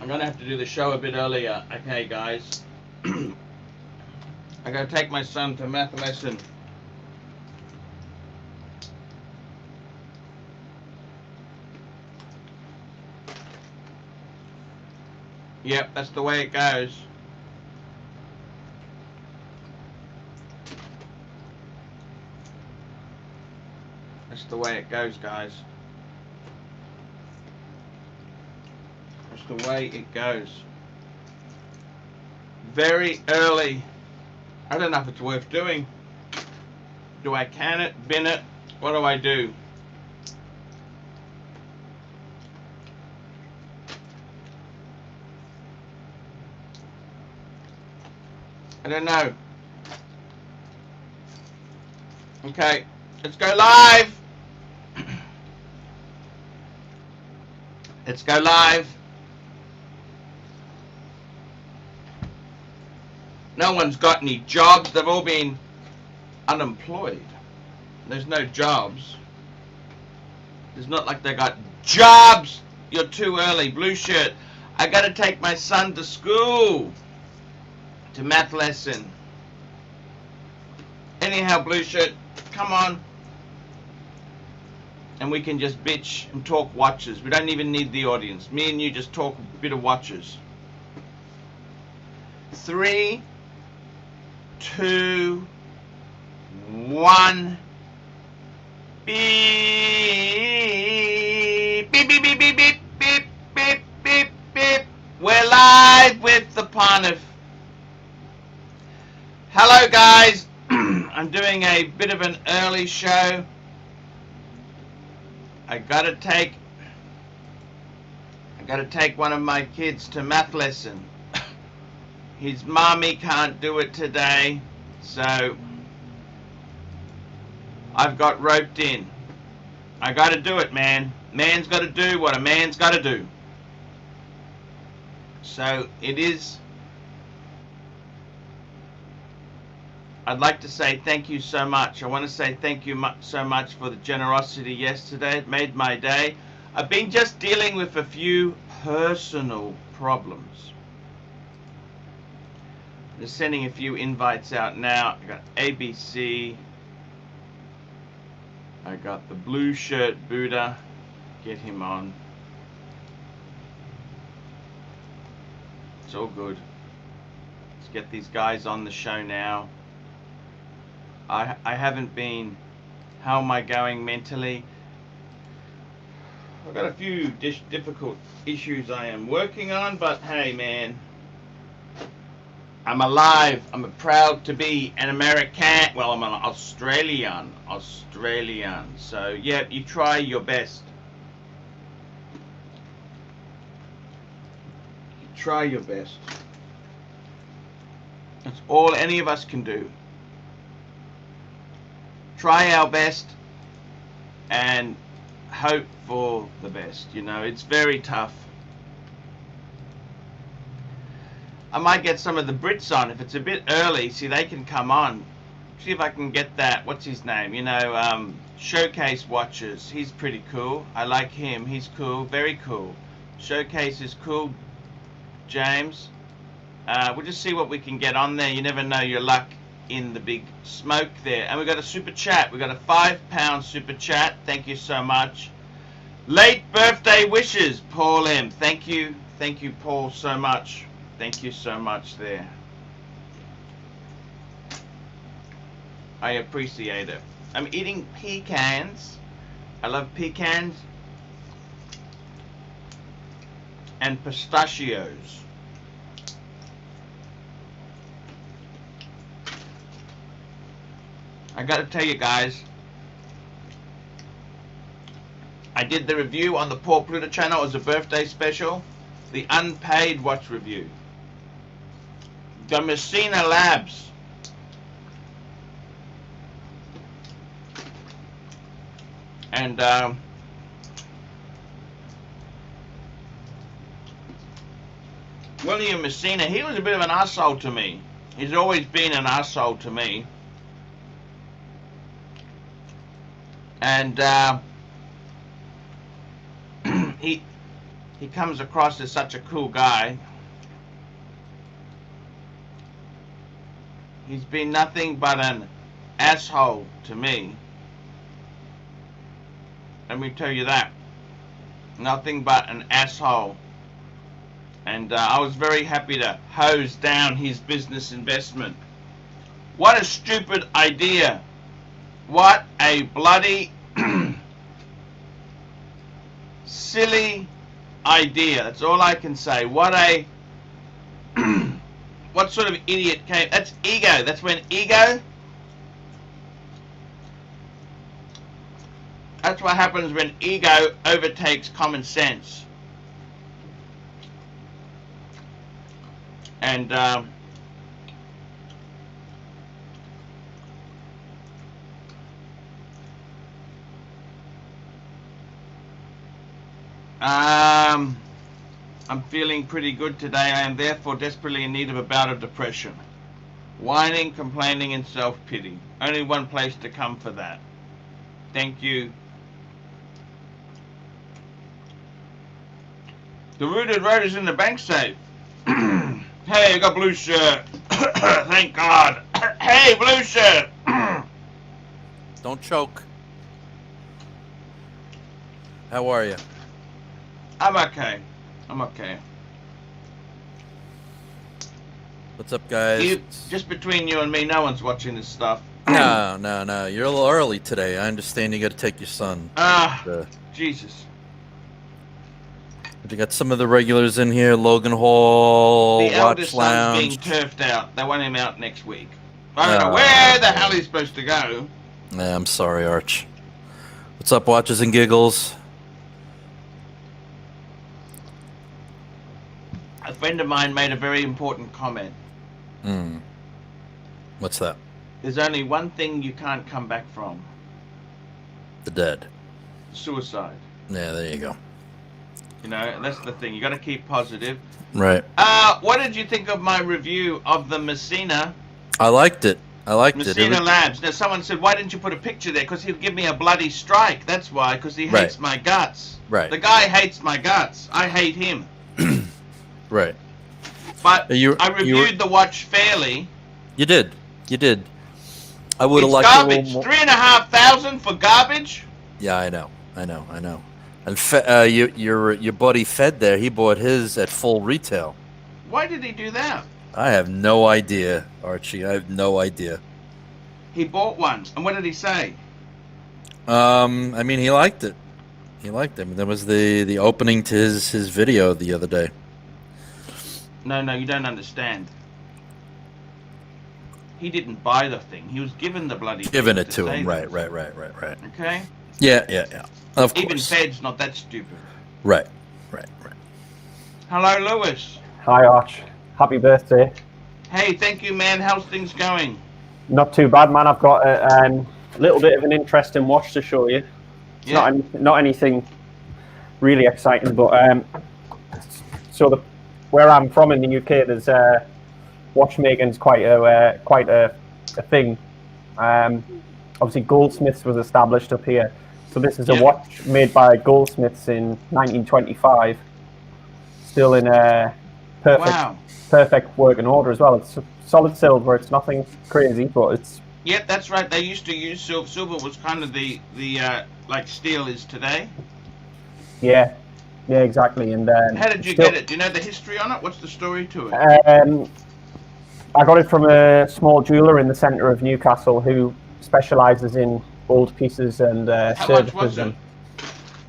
I'm gonna have to do the show a bit earlier. Okay, guys. I gotta take my son to math lesson. Yep, that's the way it goes. That's the way it goes, guys. That's the way it goes. Very early. I don't know if it's worth doing. Do I can it, bin it? What do I do? I don't know. Okay, let's go live. Let's go live. No one's got any jobs. They've all been unemployed. There's no jobs. It's not like they got jobs. You're too early. Blue shirt. I gotta take my son to school. To math lesson. Anyhow, blue shirt, come on. And we can just bitch and talk watches. We don't even need the audience. Me and you just talk a bit of watches. 3, 2, 1. Beep, beep, beep, beep, beep, beep, beep, beep, beep, beep. We're live with the PONTIFF. Hello, guys. I'm doing a bit of an early show. I gotta take one of my kids to math lesson. His mommy can't do it today, so I've got roped in. I gotta do it, man. Man's gotta do what a man's gotta do. So it is. I'd like to say thank you so much. I want to say thank you so much for the generosity yesterday. It made my day. I've been just dealing with a few personal problems. Just sending a few invites out now. I got ABC. I got the blue shirt Buddha. Get him on. It's all good. Let's get these guys on the show now. I haven't been. How am I going mentally? I've got a few difficult issues I am working on, but hey, man, I'm alive. I'm proud to be an American. Well, I'm an Australian. So yeah, you try your best. You try your best. That's all any of us can do. Try our best and hope for the best. You know, it's very tough. I might get some of the Brits on if it's a bit early. See, they can come on. See if I can get that. What's his name? You know, Showcase Watches. He's pretty cool. I like him. He's cool. Very cool. Showcase is cool. James. We'll just see what we can get on there. You never know your luck in the big smoke there. And we got a super chat. We got a £5 super chat. Thank you so much. Late birthday wishes, Paul M. Thank you, Paul, so much. Thank you so much there. I appreciate it. I'm eating pecans. I love pecans and pistachios. I gotta tell you guys, I did the review on the Paul Pluto channel. It was a birthday special, the unpaid watch review. The Messina Labs. And William Messina, he was a bit of an asshole to me. He's always been an asshole to me. And he comes across as such a cool guy. He's been nothing but an asshole to me. Let me tell you that. Nothing but an asshole. And I was very happy to hose down his business investment. What a stupid idea. What a bloody silly idea. That's all I can say. What a what sort of idiot came? That's ego. That's when ego. That's what happens when ego overtakes common sense. And I'm feeling pretty good today. I am therefore desperately in need of a bout of depression. Whining, complaining, and self-pity. Only one place to come for that. Thank you. The rooted road is in the bank safe. Hey, I got blue shirt. Thank God. Hey, blue shirt. Don't choke. How are you? I'm okay. I'm okay. What's up, guys? Just between you and me, no one's watching this stuff. No. You're a little early today. I understand you got to take your son. Jesus. You got some of the regulars in here. Logan Hall, The Watch eldest son's Lounge. being turfed out. They want him out next week. I don't know where the hell he's supposed to go. Nah, I'm sorry, Arch. What's up, Watches and Giggles? A friend of mine made a very important comment. What's that? There's only one thing you can't come back from. The dead. Suicide. Yeah, there you go. You know, that's the thing. You got to keep positive. Right. What did you think of my review of the Messina? I liked it. Messina Labs. Now, someone said, why didn't you put a picture there? Because he'll give me a bloody strike. That's why, because he hates my guts. Right. The guy hates my guts. I hate him. Right. But I reviewed the watch fairly. You did. I would have liked garbage. $3,500 for garbage. Yeah, I know. And your buddy Fed there, he bought his at full retail. Why did he do that? I have no idea, Archie. I have no idea. He bought one, and what did he say? I mean, he liked it. That was the opening to his video the other day. No, you don't understand. He didn't buy the thing. He was given the bloody Given thing it to him. this. Right. Okay? Yeah. Of course. Even Fed's not that stupid. Right. Hello, Lewis. Hi, Arch. Happy birthday. Hey, thank you, man. How's things going? Not too bad, man. I've got a little bit of an interesting watch to show you. It's not anything really exciting, but where I'm from in the UK, there's watchmaking's quite a thing. Obviously, Goldsmiths was established up here, so this is a watch made by Goldsmiths in 1925, still in perfect working order as well. It's solid silver. It's nothing crazy, but it's. Yep, that's right. They used to use silver. Silver was kind of the like steel is today. Yeah, exactly. And how did you get it? Do you know the history on it? What's the story to it? I got it from a small jeweler in the centre of Newcastle who specialises in old pieces and How services. much was it?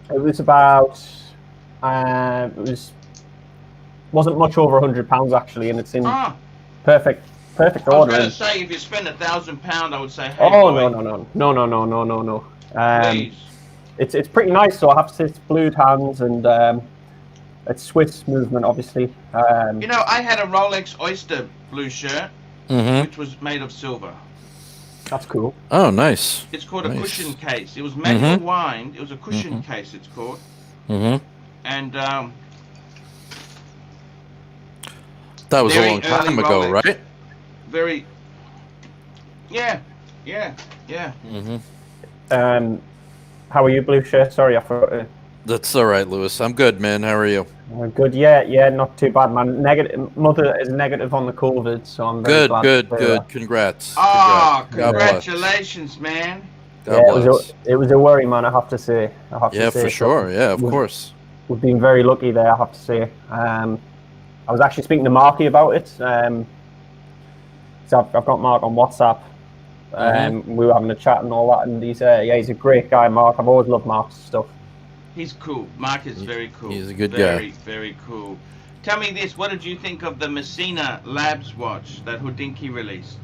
It was about. Wasn't much over £100 actually, and it's in perfect order. I was going to say, if you spend £1,000, I would say, hey, no. Please. It's pretty nice. So I have to say it's blued hands and it's Swiss movement, obviously. You know, I had a Rolex Oyster blue shirt, which was made of silver. That's cool. Oh, nice. It's called a cushion case. It was manual wind. It was a cushion case, it's called. And that was a long time ago, Rolex. right? Very. Yeah. How are you, blue shirt? Sorry, I forgot to That's all right, Lewis. I'm good, man. How are you? Good, yeah, not too bad, man. Negative. Mother is negative on the COVID, so I'm very Good, glad. good, to good. Congrats. Oh, Congrats. God bless. congratulations, man. God Yeah, bless. it was a worry, man. I have to say. Yeah, for sure. Yeah, of course. We've been very lucky there, I have to say. I was actually speaking to Marky about it. So I've got Mark on WhatsApp. We were having a chat and all that, and he's a great guy, Mark. I've always loved Mark's stuff. He's cool. Mark is very cool. He's a good guy. Very, very cool. Tell me this, what did you think of the Messina Labs watch that HODINKEE released?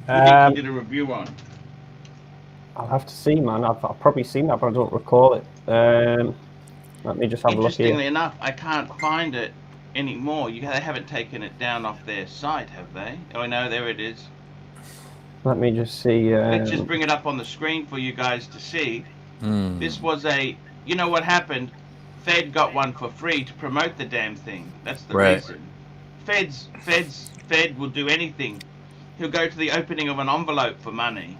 HODINKEE did a review on. I'll have to see, man. I've probably seen that, but I don't recall it. Let me just have a look here. Interestingly enough, I can't find it anymore. They haven't taken it down off their site, have they? Oh no, there it is. Let me just see. Let's just bring it up on the screen for you guys to see. This was you know what happened? Fed got one for free to promote the damn thing. That's the reason. Fed will do anything. He'll go to the opening of an envelope for money.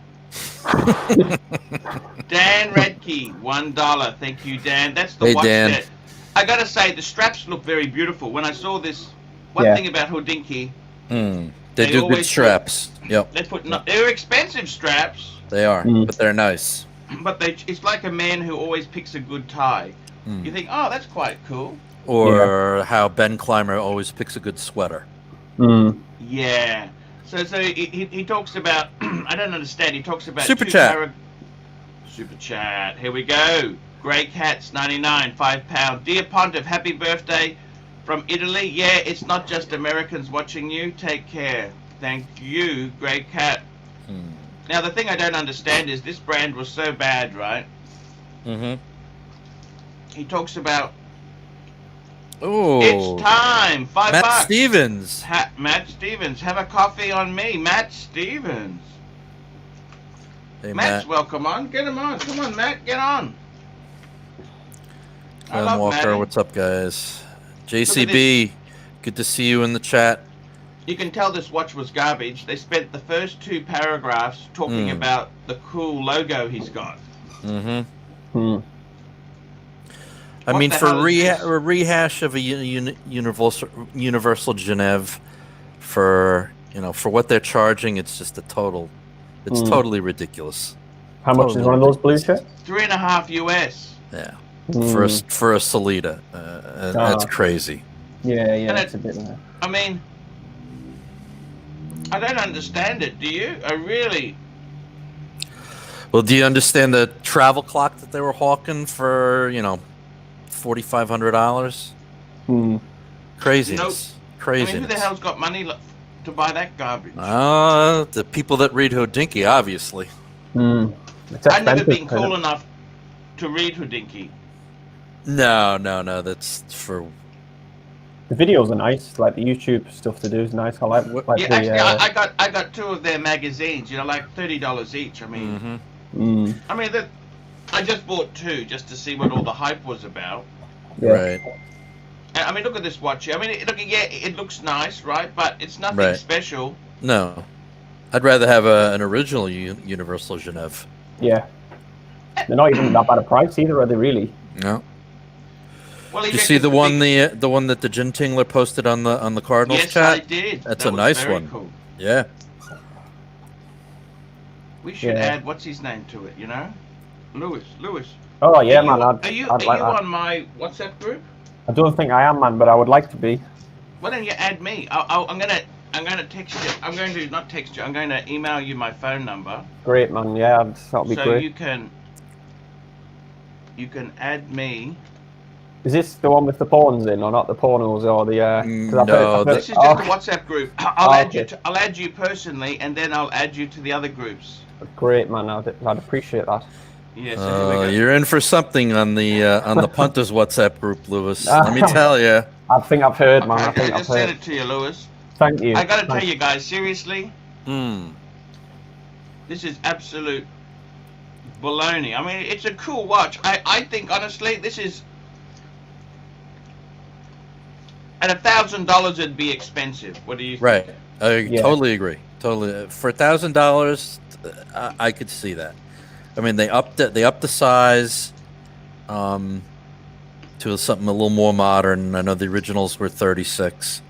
Dan Redkey, $1. Thank you, Dan. That's the watch Dan. that I gotta say the straps look very beautiful. When I saw this, one thing about HODINKEE, they do good straps. They're expensive straps. They are, but they're nice. But it's like a man who always picks a good tie. You think, oh, that's quite cool. Or how Ben Clymer always picks a good sweater. Yeah. So he talks about, I don't understand, he talks about Super chat. Super chat, here we go. Grey Cats 99, £5. Dear Pontiff, happy birthday from Italy. Yeah, it's not just Americans watching you. Take care. Thank you, Grey Cat. Now, the thing I don't understand is this brand was so bad, right? He talks about, it's time, $5. Matt Stevens. Matt Stevens, have a coffee on me, Matt Stevens. Hey, Matt's Matt. welcome on. Get him on. Come on, Matt, get on. Alan Walker, Matty. what's up, guys? JCB, good to see you in the chat. You can tell this watch was garbage. They spent the first 2 paragraphs talking about the cool logo he's got. I mean, for a rehash of a universal Genève, for what they're charging, it's just it's totally ridiculous. How much is one of those blue shirts? $3.50 US. Yeah, for a Solita, that's crazy. Yeah, it's a bit. I mean, I don't understand it. Do you? I really. Well, do you understand the travel clock that they were hawking for $4,500? Craziness. Craziness. I mean, who the hell's got money to buy that garbage? The people that read HODINKEE, obviously. I've never been cool enough to read HODINKEE. No. That's for. The videos are nice. Like the YouTube stuff to do is nice. I like. Actually, I got 2 of their magazines. Like $30 each. I mean, I just bought 2 just to see what all the hype was about. Yeah. Right. I mean, look at this watch here. I mean, it looks nice, right? But it's nothing special. No, I'd rather have an original Universal Genève. Yeah. They're not even that bad a price either, are they? Really? No. Well, Did you see the one that the Gin Tingler posted on the Cardinals chat? Yes, I did. That's that a nice very one. Cool. Yeah. We should add what's his name to it. Lewis. Oh yeah, man. Are you on my WhatsApp group? I don't think I am, man, but I would like to be. Why don't you add me? I'm gonna text you. I'm going to not text you. I'm going to email you my phone number. Great, man. Yeah, that'll be great. So you can add me. Is this the one with the pawns in, or not the pornos, or the? No, this is just a WhatsApp group. I'll add you personally, and then I'll add you to the other groups. Great, man. I'd appreciate that. Yes. So you're in for something on the Punters WhatsApp group, Lewis. Let me tell you. I think I've heard, man. Okay, I just sent it to you, Lewis. Thank you. I gotta tell you guys, seriously. This is absolute baloney. I mean, it's a cool watch. I think honestly, this is. At $1,000, it'd be expensive. What do you think? Right. I totally agree. Totally. For $1,000, I could see that. I mean, they upped the size. to something a little more modern. I know the originals were 36.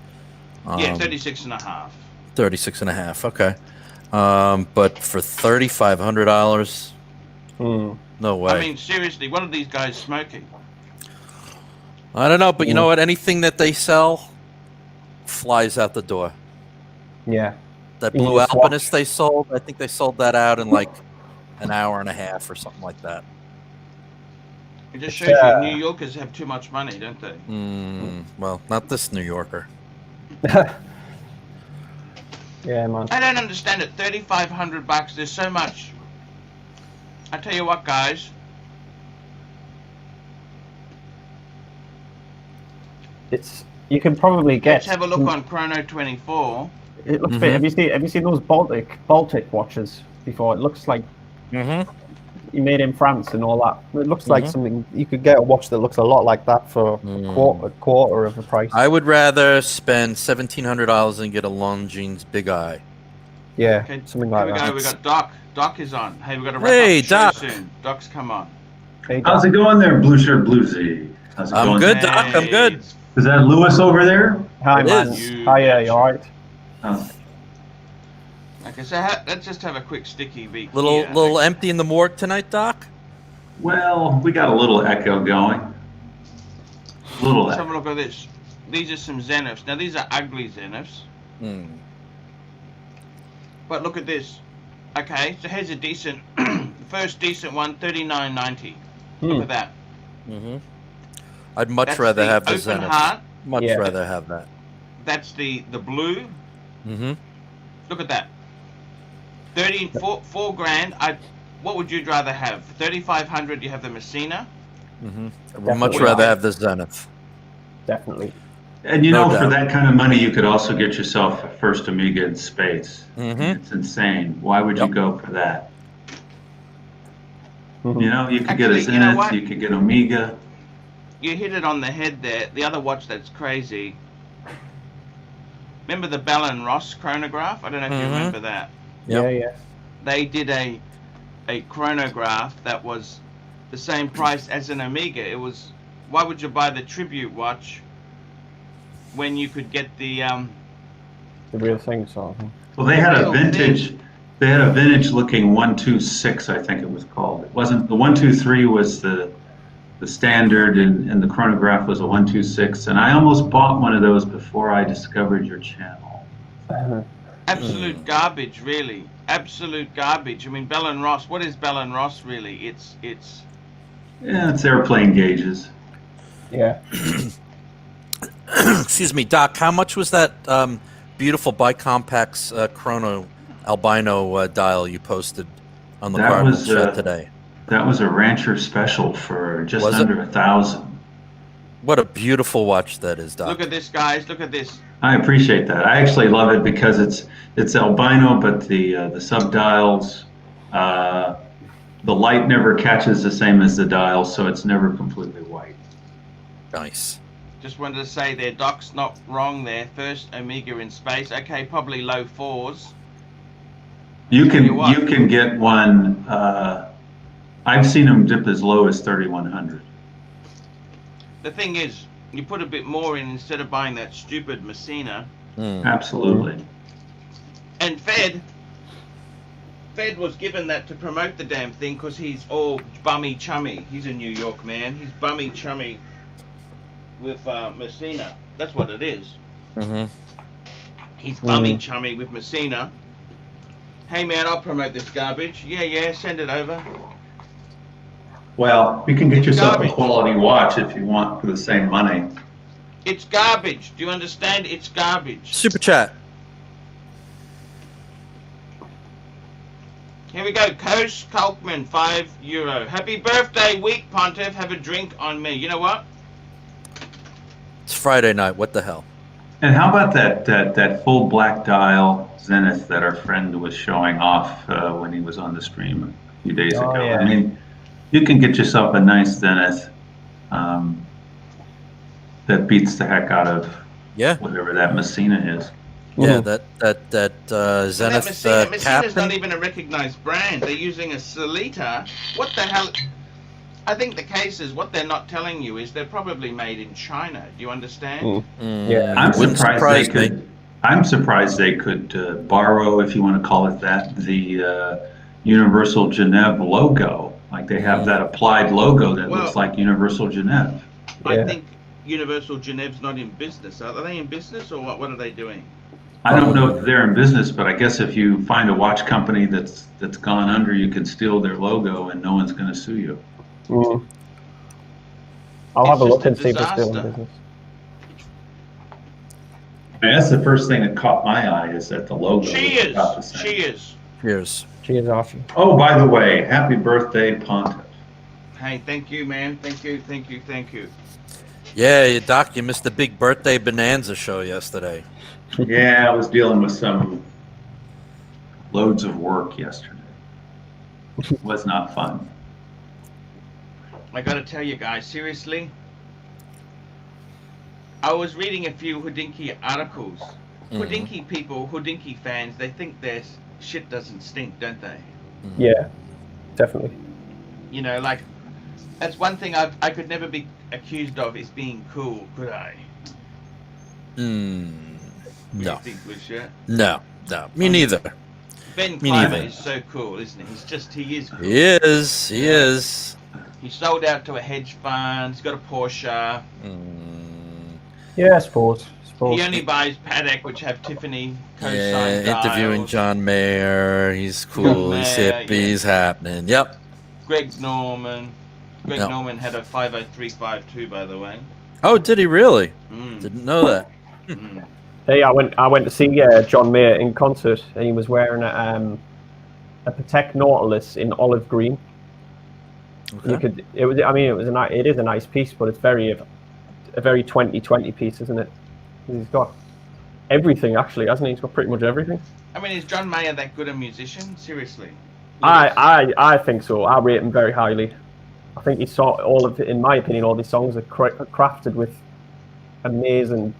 Yeah, 36 and a half. 36 and a half. Okay. But for $3,500, no way. I mean, seriously, what are these guys smoking? I don't know, but you know what? Anything that they sell flies out the door. Yeah. That Blue Alpinist they sold, I think they sold that out in like an hour and a half or something like that. It just shows you New Yorkers have too much money, don't they? Well, not this New Yorker. Yeah, man. I don't understand it. $3,500. There's so much. I tell you what, guys. You can probably get. Let's have a look on Chrono 24. It looks bit. Have you seen those Baltic watches before? It looks like you made in France and all that. It looks like something you could get a watch that looks a lot like that for a quarter of the price. I would rather spend $1,700 and get a Longines Big Eye. Yeah, Okay, something like that. Here we go. We got Doc. Doc is on. Hey, we got to wrap Hey, up the Doc. show soon. Doc's come on. Hey, Doc. How's it going there, Blue Shirt Bluesy? How's it I'm going? good, Doc. I'm good. Is that Lewis over there? Hi, It man. is. Hi, you alright? Oh. Okay, so let's just have a quick sticky beat. Little empty in the morgue tonight, Doc? Well, we got a little echo going. Let's have a look at this. These are some Zeniths. Now, these are ugly Zeniths. But look at this. Okay, so here's a decent, first decent one, $39.90. Look at that. I'd much That's rather the have the open Zenith. heart. Much rather have that. That's the blue. Look at that. 4 grand. What would you rather have? 3,500. You have the Messina. I'd much rather have the Zenith. Definitely. And you No know, for doubt. that kind of money, you could also get yourself a first Amiga in space. It's insane. Why would you go for that? You know, you could get a Actually, you know Zenith, what? you could get Amiga. You hit it on the head there. The other watch that's crazy. Remember the Bell and Ross chronograph? I don't know if you remember that. Yeah. They did a chronograph that was the same price as an Amiga. It was, why would you buy the tribute watch when you could get the real thing, sort of thing. Well, they had a vintage. They had a vintage-looking 126, I think it was called. It wasn't the 123 was the standard, and the chronograph was a 126. And I almost bought one of those before I discovered your channel. absolute garbage, really. Absolute garbage. I mean, Bell and Ross. What is Bell and Ross really? It's Yeah, it's airplane gauges. Yeah. Excuse me, Doc. How much was that beautiful Bicompax Chrono albino dial you posted on the Cardinal chat today? That was a Rancher special for just Was it? under 1,000. What a beautiful watch that is, Doc. look at this, guys. Look at this. I appreciate that. I actually love it because it's albino, but the subdials, the light never catches the same as the dial, so it's never completely white. Nice. Just wanted to say there, Doc's not wrong there. First Amiga in space. Okay, probably low 4s. You Tell you what. can get one. I've seen them dip as low as 3,100. The thing is, you put a bit more in instead of buying that stupid Messina. Absolutely. And Fed was given that to promote the damn thing because he's all bummy chummy. He's a New York man. He's bummy chummy with Messina. That's what it is. He's bummy chummy with Messina. Hey man, I'll promote this garbage. Yeah, send it over. Well, you can get It's yourself garbage. a quality watch if you want for the same money. It's garbage. Do you understand? It's garbage. Super chat. Here we go. Coast Kalkman, €5. Happy birthday week, Pontiff. Have a drink on me. You know what? It's Friday night. What the hell? And how about that full black dial Zenith that our friend was showing off when he was on the stream a few days ago? Yeah. I mean, you can get yourself a nice Zenith that beats the heck out of whatever that Messina is. Yeah, that Zenith Messina's Captain. not even a recognized brand. They're using a Solita. What the hell? I think the case is what they're not telling you is they're probably made in China. Do you understand? Yeah. I'm surprised they could borrow, if you want to call it that, the Universal Genève logo. Like they have that applied logo that looks like Universal Genève. I think Universal Genève's not in business. Are they in business or what? What are they doing? I don't know if they're in business, but I guess if you find a watch company that's gone under, you can steal their logo and no one's going to sue you. I'll have a look and see if it's still in business. That's the first thing that caught my eye is that the logo. Cheers! Cheers! Cheers, Archie. Oh, by the way, happy birthday, Pontiff. Hey, thank you, man. Thank you. Yeah, Doc, you missed the big birthday bonanza show yesterday. Yeah, I was dealing with some loads of work yesterday. It was not fun. I gotta tell you guys, seriously, I was reading a few HODINKEE articles. HODINKEE people, HODINKEE fans, they think their shit doesn't stink, don't they? Yeah, definitely. You know, like, that's one thing I could never be accused of is being cool, could I? No. No, me neither. Ben Clymer is so cool, isn't he? He is cool. He is. He sold out to a hedge fund. He's got a Porsche. Yeah, sports. He only buys Paddock, which have Tiffany co-signed interviewing dials. John Mayer. He's cool. He's hip. He's happening. Yep. Greg Norman. Norman had a 50352, by the way. Oh, did he really? Didn't know that. Hey, I went to see John Mayer in concert, and he was wearing a Patek Nautilus in olive green. Okay. It is a nice piece, but it's a very 2020 piece, isn't it? He's got everything, actually, hasn't he? He's got pretty much everything. I mean, is John Mayer that good a musician? Seriously? I think so. I rate him very highly. I think he saw in my opinion, all these songs are crafted with amazing,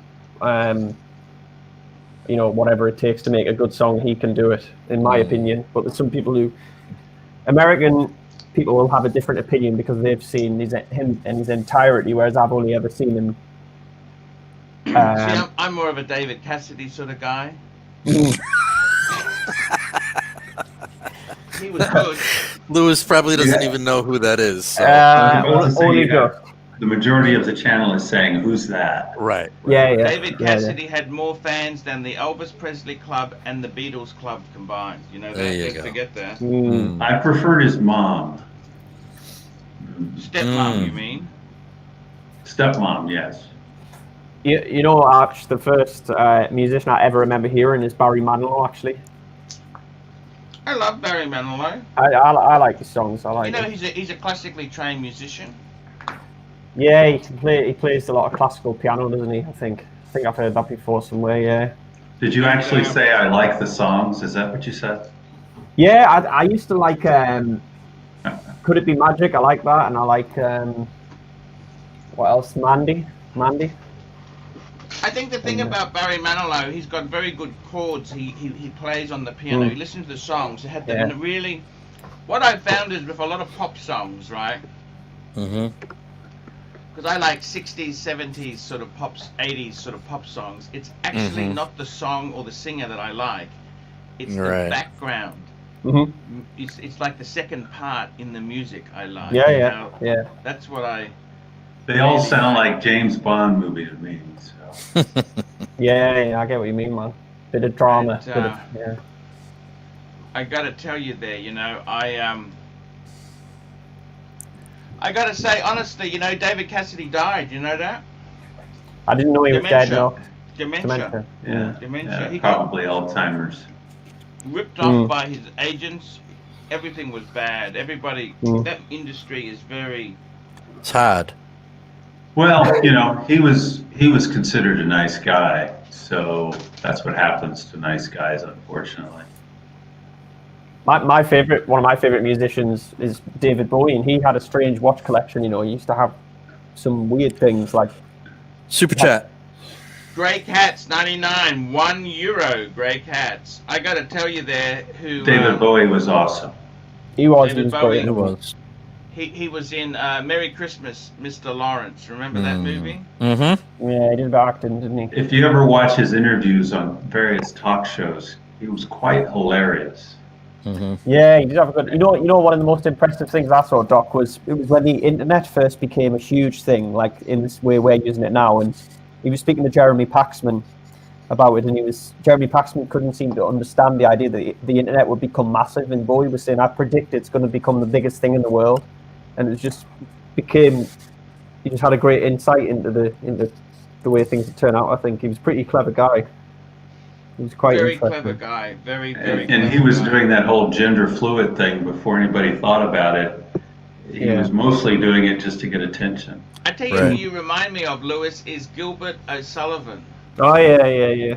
whatever it takes to make a good song, he can do it, in my opinion. But there's some people American people will have a different opinion because they've seen him in his entirety, whereas I've only ever seen him. See, I'm more of a David Cassidy sort of guy. He was good. Lewis probably doesn't even know who that is. So. Only just. The majority of the channel is saying, "Who's that?" Right. Yeah. David Cassidy had more fans than the Elvis Presley Club and the Beatles Club combined. You know that? Don't forget that. I preferred his mom. Stepmom, you mean? Stepmom, yes. You know, Arch, the first musician I ever remember hearing is Barry Manilow, actually. I love Barry Manilow. I like his songs. I like. He's a classically trained musician. Yeah, he plays a lot of classical piano, doesn't he? I think I've heard that before somewhere. Yeah. Did you actually say I like the songs? Is that what you said? Yeah, I used to like. Could It Be Magic? I like that, and I like. What else? Mandy. I think the thing about Barry Manilow, he's got very good chords. He plays on the piano. You listen to the songs. They had them really. What I found is with a lot of pop songs, right? Because I like 60s, 70s sort of pops, 80s sort of pop songs. It's actually not the song or the singer that I like. It's the background. It's like the second part in the music I like. Yeah. That's what I. They all sound like James Bond movies to me. So. Yeah, I get what you mean, man. Bit of drama. And, I gotta tell you there, I gotta say, honestly, David Cassidy died. You know that? I didn't know he was dead. No. Dementia. Yeah, He probably Alzheimer's. Ripped off by his agents. Everything was bad. Everybody, that industry is very. It's hard. Well, he was considered a nice guy, so that's what happens to nice guys, unfortunately. One of my favorite musicians is David Bowie, and he had a strange watch collection. He used to have some weird things like Super Chat. Grey Cats 99, €1. Grey Cats. I got to tell you there, who David Bowie was awesome. He was. David Bowie. It was. He was in Merry Christmas, Mr. Lawrence. Remember that movie? Mm-hmm. Yeah, he did about acting, didn't he? If you ever watch his interviews on various talk shows, he was quite hilarious. Mm-hmm. Yeah, he did have a good. You know, one of the most impressive things I saw, Doc, was when the internet first became a huge thing, like in this way we're using it now. And he was speaking to Jeremy Paxman about it, and Jeremy Paxman couldn't seem to understand the idea that the internet would become massive. And Bowie was saying, "I predict it's going to become the biggest thing in the world," and it just became. He just had a great insight into the way things would turn out. I think he was a pretty clever guy. He was quite very interesting. clever guy. Very And he was doing that whole gender fluid thing before anybody thought about it. He was mostly doing it just to get attention. I tell you who you remind me of, Lewis, is Gilbert O'Sullivan. Oh yeah.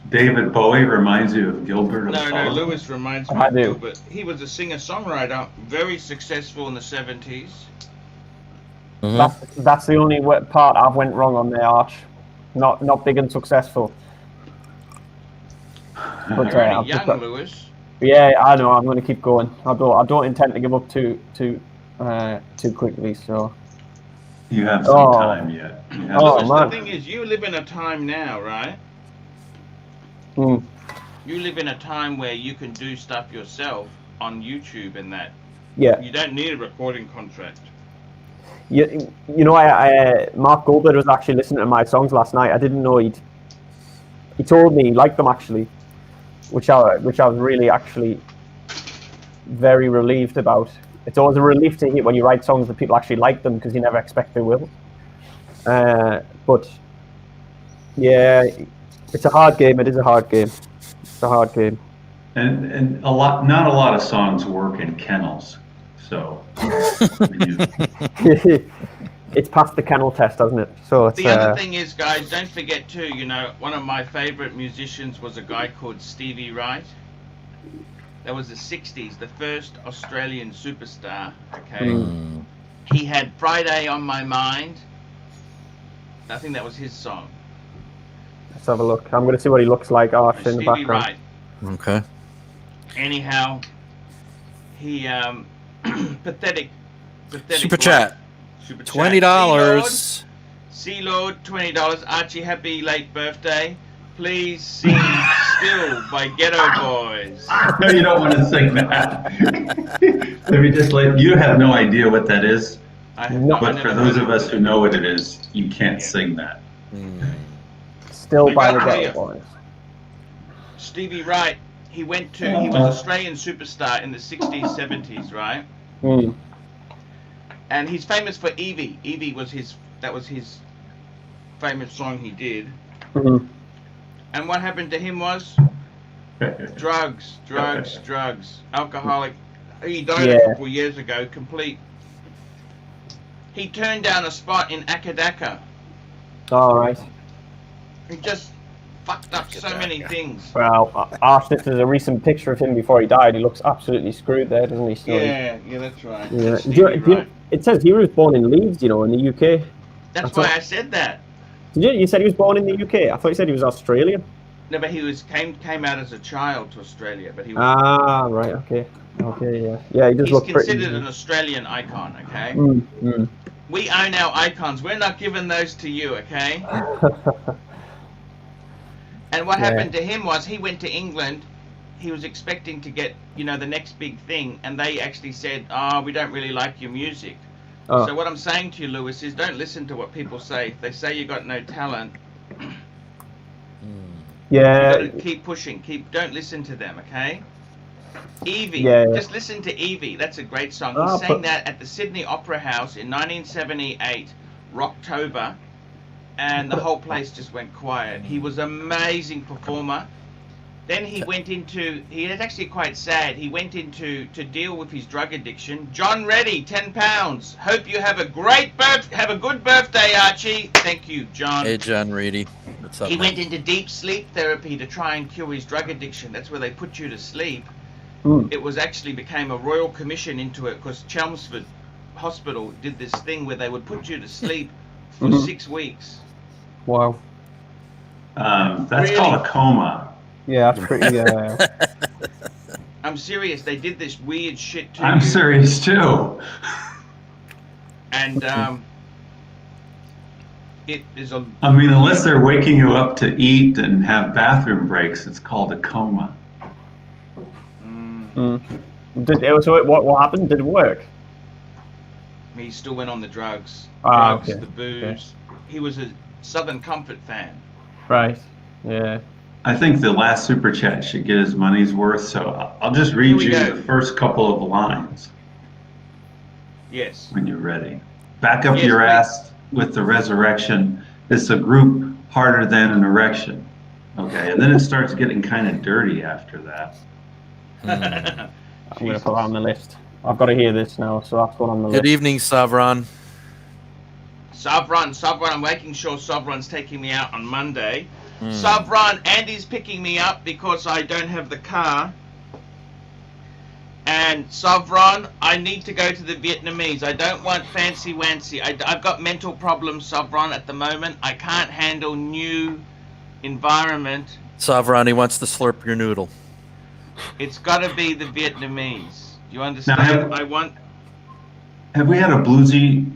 David Bowie reminds you of Gilbert O'Sullivan? No, Lewis reminds me of Gilbert. He was a singer-songwriter, very successful in the 70s. Mm-hmm. That's the only part I've went wrong on there, Arch. Not big and successful. But, You're only young, Lewis. Yeah, I know. I'm going to keep going. I don't intend to give up too quickly. So you have some time yet. Lewis, the thing is, you live in a time now, right? Mm. You live in a time where you can do stuff yourself on YouTube and that. Yeah. You don't need a recording contract. You know, Mark Goldberg was actually listening to my songs last night. I didn't know he told me he liked them actually, which I was really actually very relieved about. It's always a relief to hear when you write songs that people actually like them because you never expect they will. But yeah, it's a hard game. It is a hard game. It's a hard game. And not a lot of songs work in kennels. So it's passed the kennel test, hasn't it? So it's, the other thing is, guys, don't forget too. You know, one of my favorite musicians was a guy called Stevie Wright. That was the '60s, the first Australian superstar. Okay, he had "Friday on My Mind." I think that was his song. Let's have a look. I'm going to see what he looks like, Arch, in the background. Wright. Okay. Anyhow, he pathetic. Super chat. $20. Sea Lord, $20. Archie, happy late birthday. Please sing Still by Ghetto Boys. No, you don't want to sing that. Let me just you have no idea what that is. But for those of us who know what it is, you can't sing that. Still by the Ghetto Boys. Stevie Wright, he was Australian superstar in the 60s, 70s, right? Mm. And he's famous for Evie. Evie was his famous song he did. Mm-hmm. And what happened to him was drugs. Alcoholic. He died a couple years ago, complete. He turned down a spot in Akadaka. All right. He just fucked up so many things. Well, Arch, this is a recent picture of him before he died. He looks absolutely screwed there, doesn't he? So yeah, that's right. Yeah. It says he was born in Leeds, you know, in the UK. That's why I said that. Did you? You said he was born in the UK. I thought you said he was Australian. No, but he came out as a child to Australia, but he was. Ah, right. Okay, yeah. Yeah, he does look pretty. He's considered an Australian icon, okay? Mm. We own our icons. We're not giving those to you, okay? And what happened to him was he went to England. He was expecting to get, the next big thing, and they actually said, we don't really like your music. Oh. So what I'm saying to you, Lewis, is don't listen to what people say. If they say you got no talent, you gotta keep pushing. Don't listen to them, okay? Evie, just listen to Evie. That's a great song. He sang that at the Sydney Opera House in 1978, Rocktober, and the whole place just went quiet. He was an amazing performer. Then he went into, he was actually quite sad, he went into, to deal with his drug addiction. John Reddy, £10. Hope you have a good birthday, Archie. Thank you, John. Hey, John Reddy. What's up, He went into deep sleep therapy to try and cure his drug addiction. That's where they put you to sleep. It was actually became a royal commission into it because Chelmsford Hospital did this thing where they would put you to sleep for 6 weeks. Wow. That's called a coma. Yeah, that's pretty. I'm I'm serious. They did this weird shit to I'm you. serious too. And it is a. I mean, unless they're waking you up to eat and have bathroom breaks, it's called a coma. So what happened? Did it work? He still went on the drugs. Okay. The booze. Okay. He was a Southern Comfort fan. Right. Yeah. I think the last super chat should get his money's worth, so I'll just read you the first couple of lines. Yes. When you're ready. Back up your ass with the resurrection. It's a group harder than an erection. Okay, and then it starts getting kind of dirty after that. I'm going to put that on the list. I've got to hear this now, so that's what on the list. Good evening, Savron. Savron, I'm making sure Savron's taking me out on Monday. Savron, Andy's picking me up because I don't have the car. And Savron, I need to go to the Vietnamese. I don't want fancy wancy. I've got mental problems, Savron, at the moment. I can't handle new environment. Savron, he wants to slurp your noodle. It's got to be the Vietnamese. Do you understand? Now, have we had a bluesy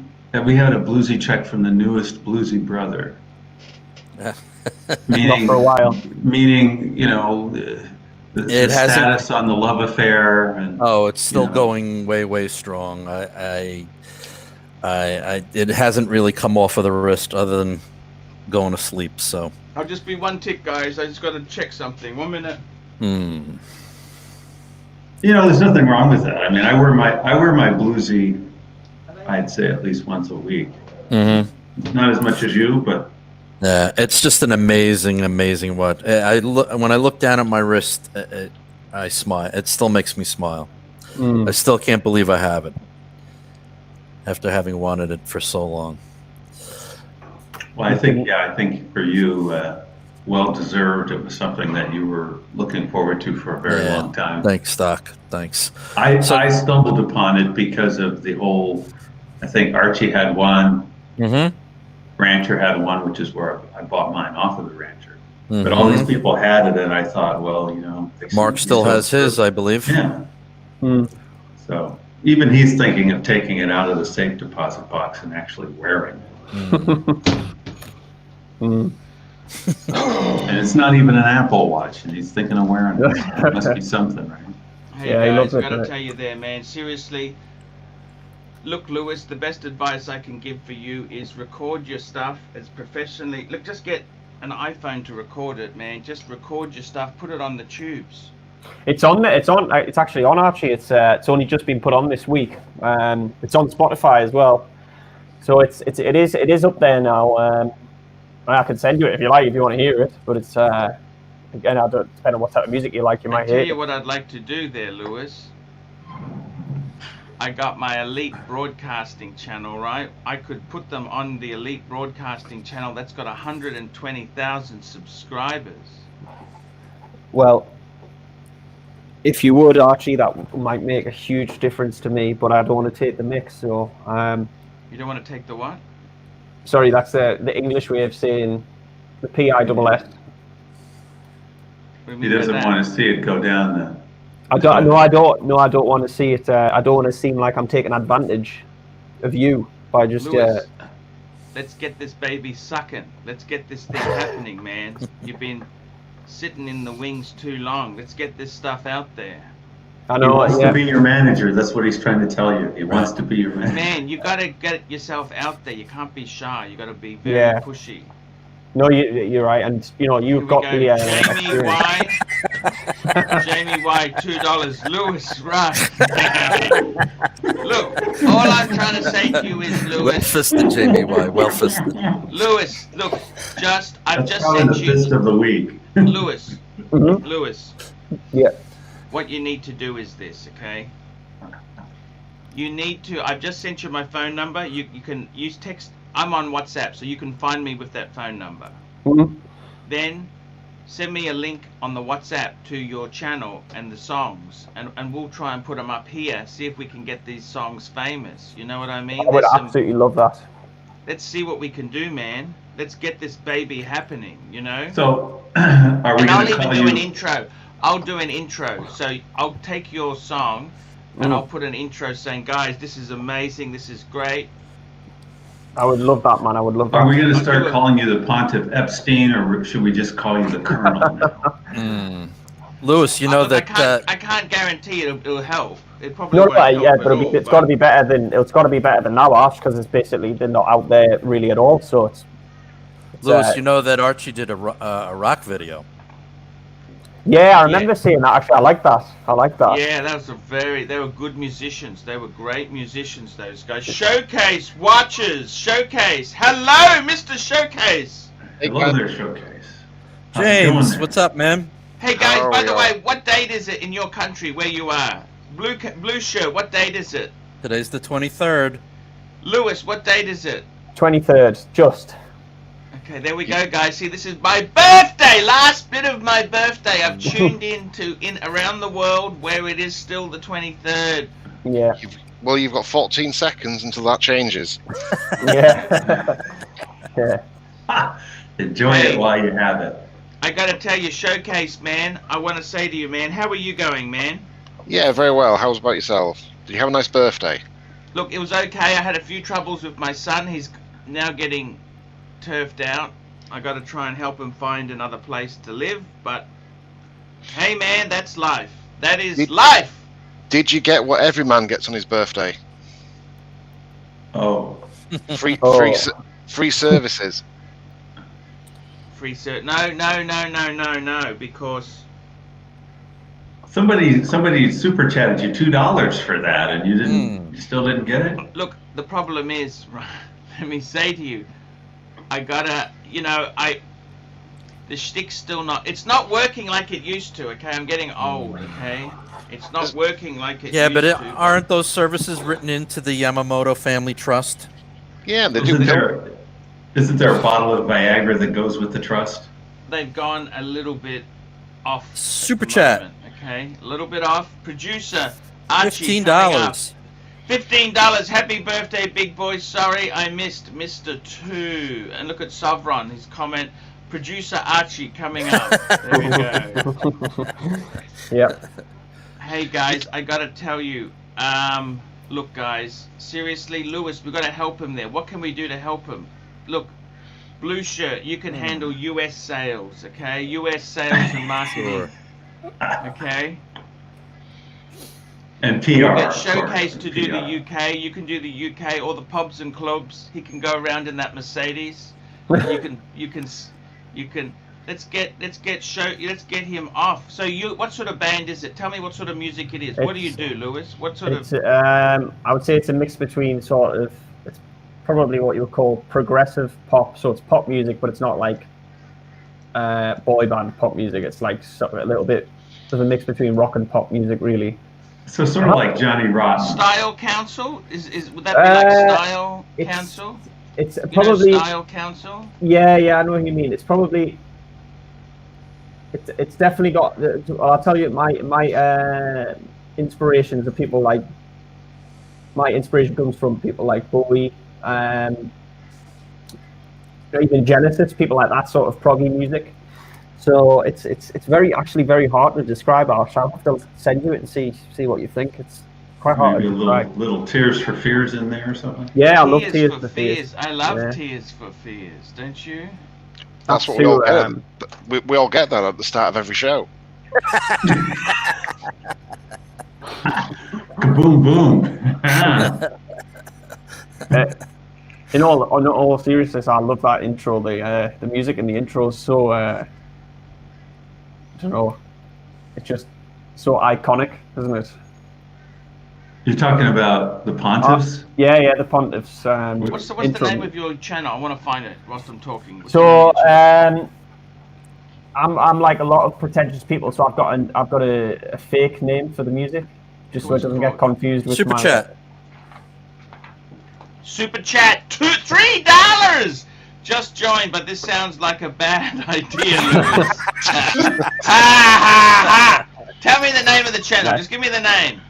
check from the newest bluesy brother? Not for a while. Meaning, you know, the status on the love affair. And, it's still going way strong. It hasn't really come off of the wrist other than going to sleep. So I'll just be one tick, guys. I just got to check something. 1 minute. You know, there's nothing wrong with that. I mean, I wear my bluesy, I'd say at least once a week. Not as much as you, but. Yeah, it's just an amazing watch. When I look down at my wrist, I smile. It still makes me smile. I still can't believe I have it after having wanted it for so long. Well, I think for you, well deserved. It was something that you were looking forward to for a very long time. Thanks, Doc. Thanks. I stumbled upon it because of the whole. I think Archie had one. Rancher had one, which is where I bought mine off of the Rancher. But all these people had it, and I thought, well, you know. Mark still has his, I believe. Yeah. So even he's thinking of taking it out of the safe deposit box and actually wearing it. And it's not even an Apple Watch, and he's thinking of wearing it. It must be something, right? Hey guys, I gotta tell you there, man. Seriously. Look, Lewis, the best advice I can give for you is record your stuff as professionally. Look, just get an iPhone to record it, man. Just record your stuff, put it on the tubes. It's on. It's actually on, Archie. It's only just been put on this week. It's on Spotify as well. So it is up there now. I can send you it if you like, if you want to hear it. But it's again, I don't depend on what type of music you like. You might hear. I'll tell you what I'd like to do there, Lewis. I got my Elite Broadcasting channel, right? I could put them on the Elite Broadcasting channel. That's got 120,000 subscribers. Well, if you would, Archie, that might make a huge difference to me, but I don't want to take the mix, so... You don't want to take the what? Sorry, that's the English way of saying the PISS. He doesn't want to see it go down the... I don't want to see it. I don't want to seem like I'm taking advantage of you by just. Lewis, let's get this baby sucking. Let's get this thing happening, man. You've been sitting in the wings too long. Let's get this stuff out there. I know. He wants to be your manager. That's what he's trying to tell you. He wants to be your manager. Man, you got to get yourself out there. You can't be shy. You got to be very pushy. No, you're right, and you know you've got the. Jamie Y. Jamie Y. $2. Lewis, right? Look, all I'm trying to say to you is, Lewis. Well fisted, Jamie Y. Well fisted. Lewis, look, I've just sent you. The fist of the week. Lewis, Lewis. Yeah. What you need to do is this, okay? You need to. I've just sent you my phone number. You can use text. I'm on WhatsApp, so you can find me with that phone number. Then send me a link on the WhatsApp to your channel and the songs, and we'll try and put them up here, see if we can get these songs famous. You know what I mean? I would absolutely love that. Let's see what we can do, man. Let's get this baby happening, you know? So, are we going to call you... I'll even do an intro. I'll do an intro. So I'll take your song and I'll put an intro saying, guys, this is amazing, this is great. I would love that, man. I would love that. Are we going to start calling you the Pontiff Epstein, or should we just call you the Colonel now? Lewis, you know that I can't guarantee it'll help. It probably No, won't help yeah, at but all, it's got to be better than now, Ash, because it's basically they're not out there really at all. So it's Lewis, you know that Archie did a rock video. Yeah, I remember seeing that. Actually, I like that. Yeah, that was they were good musicians. They were great musicians, those guys. Showcase watches. Showcase. Hello, Mr. Showcase. Hello there, Showcase. James, what's up, man? Hey guys, by the way, what date is it in your country where you are? Blue shirt, what date is it? Today's the 23rd. Lewis, what date is it? 23rd, just. Okay, there we go, guys. See, this is my birthday, last bit of my birthday. I've tuned in around the world where it is still the 23rd. Yeah. You've got 14 seconds until that changes. Yeah. Yeah. Enjoy it while you have it. I gotta tell you, Showcase, man, I want to say to you, man, how are you going, man? Yeah, very well. How's about yourself? Did you have a nice birthday? Look, it was okay. I had a few troubles with my son. He's now getting turfed out. I got to try and help him find another place to live, but hey, man, that's life. That is life. Did you get what every man gets on his birthday? Oh. Free services. Free cert? No, because somebody super chatted you $2 for that, and you still didn't get it. Look, the problem is, let me say to you, I gotta, the shtick's still it's not working like it used to, okay? I'm getting old, okay? It's not working like it used to. Aren't those services written into the Yamamoto Family Trust? Yeah, they do. Isn't there a bottle of Viagra that goes with the trust? They've gone a little bit off. Super chat. Moment, okay, a little bit off. Producer Archie. $15. $15. Happy birthday, big boy. Sorry, I missed Mr. 2. And look at Sovron, his comment. Producer Archie coming up. There we go. Yep. Hey guys, I gotta tell you. Look, guys. Seriously, Lewis, we gotta help him there. What can we do to help him? Look, Blue Shirt, you can handle US sales, okay? US sales and marketing. Okay? And PR. You get Showcase to do the UK. You can do the UK, all the pubs and clubs. He can go around in that Mercedes. You can. Let's get him off. So what sort of band is it? Tell me what sort of music it is. What do you do, Lewis? What sort of? I would say it's a mix between sort of. It's probably what you would call progressive pop. So it's pop music, but it's not like boy band pop music. It's like a little bit of a mix between rock and pop music, really. So sort of like Johnny Rotten. Style Council? Would that be like Style Council? It's probably Style Council. Yeah, I know what you mean. It's probably. It's definitely got. I'll tell you, my inspirations are people like. My inspiration comes from people like Bowie, even Genesis, people like that sort of proggy music. So it's very hard to describe. I'll have to send you it and see what you think. It's quite hard Maybe to describe. little Tears for Fears in there or something. Yeah, I love Tears for Fears. I love Tears for Fears, don't you? That's what we all get. We all get that at the start of every show. Boom, boom. In all seriousness, I love that intro. The music in the intro is so I don't know, it's just so iconic, isn't it? You're talking about the Pontiffs? Yeah, the Pontiffs. What's the name of your channel? I want to find it whilst I'm talking. So I'm like a lot of pretentious people. So I've got a fake name for the music, just so it doesn't get confused with Super Chat. Super Chat, $3. Just joined, but this sounds like a bad idea, Lewis. Tell me the name of the channel. Just give me the name.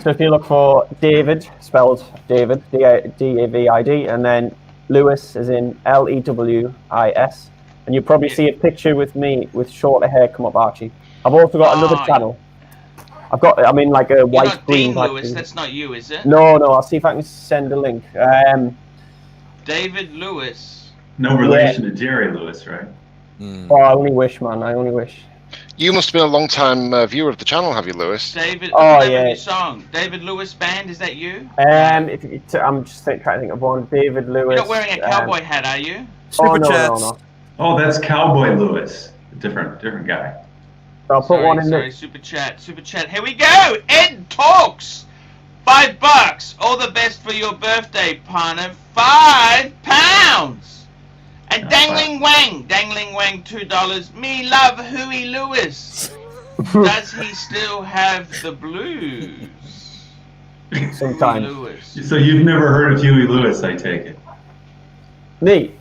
So if you look for David, spelled David, D-A-V-I-D, and then Lewis is in Lewis, and you probably see a picture with me with shorter hair come up, Archie. I've also got another channel. I'm in like a You're white not screen. Dean Lewis, that's not you, is it? No, I'll see if I can send a link. David Lewis. No relation to Jerry Lewis, right? Oh, I only wish, man. I only wish. You must have been a long-time viewer of the channel, have you, Lewis? David, oh, what's the name of yeah. your song? David Lewis Band, is that you? I'm just trying to think of one. David Lewis. You're not wearing a cowboy hat, are you? Super no, chats. no. Oh, that's Cowboy Lewis. Different guy. I'll put one in there. Super chat. Here we go. Ed talks. $5. All the best for your birthday, partner. £5. And Dangling Wang, $2. Me love Huey Lewis. Does he still have the blues? Sometimes. Huey Lewis. So you've never heard of Huey Lewis, I take it? Me?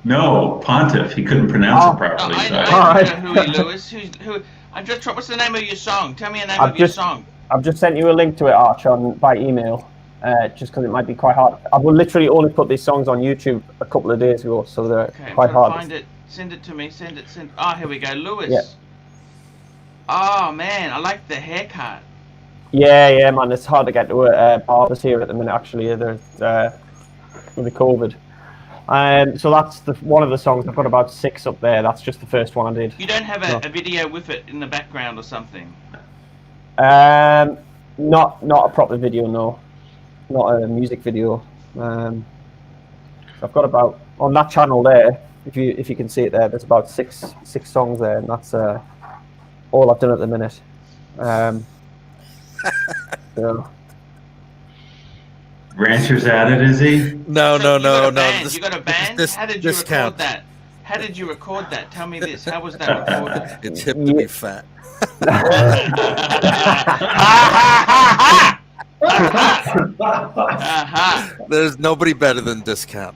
No, Pontiff. He couldn't pronounce it properly. I know Huey Lewis. What's the name of your song? Tell me the name of your song. I've just sent you a link to it, Arch, by email. Just because it might be quite hard. I will literally only put these songs on YouTube a couple of days ago, so they're quite hard. Find it. Send it to me. Send it. Oh, here we go. Lewis. Yeah. Oh, man. I like the haircut. Yeah, man. It's hard to get to barbers here at the minute, actually. There's with the COVID. So that's one of the songs. I've got about 6 up there. That's just the first one I did. You don't have a video with it in the background or something? Not a proper video, no. Not a music video. I've got about on that channel there. If you can see it there, there's about six songs there, and that's all I've done at the minute. So. Rancher's at it, is he? No. You got a band? How did you record count. that? How did you record that? Tell me this. How was that recorded? It's hip to be fat. There's nobody better than Discount.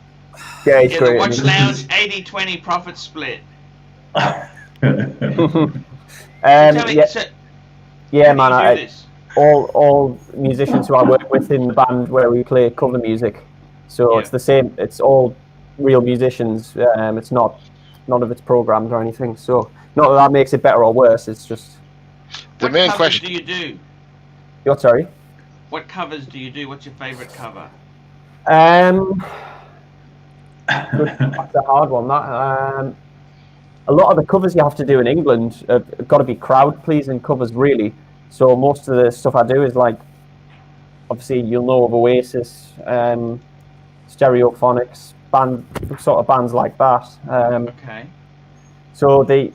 Yeah, it's great. The Watch Lounge 80-20 profit split. Yeah, man. All musicians who I work with in the band where we play cover music, so it's the same. It's all real musicians. It's not none of it's programmed or anything. So not that makes it better or worse. It's just the main question. What covers do you do? You're sorry. What covers do you do? What's your favourite cover? That's a hard one. That a lot of the covers you have to do in England have got to be crowd pleasing covers, really. So most of the stuff I do is like, obviously you'll know of Oasis, Stereophonics, sort of bands like that. Okay. So the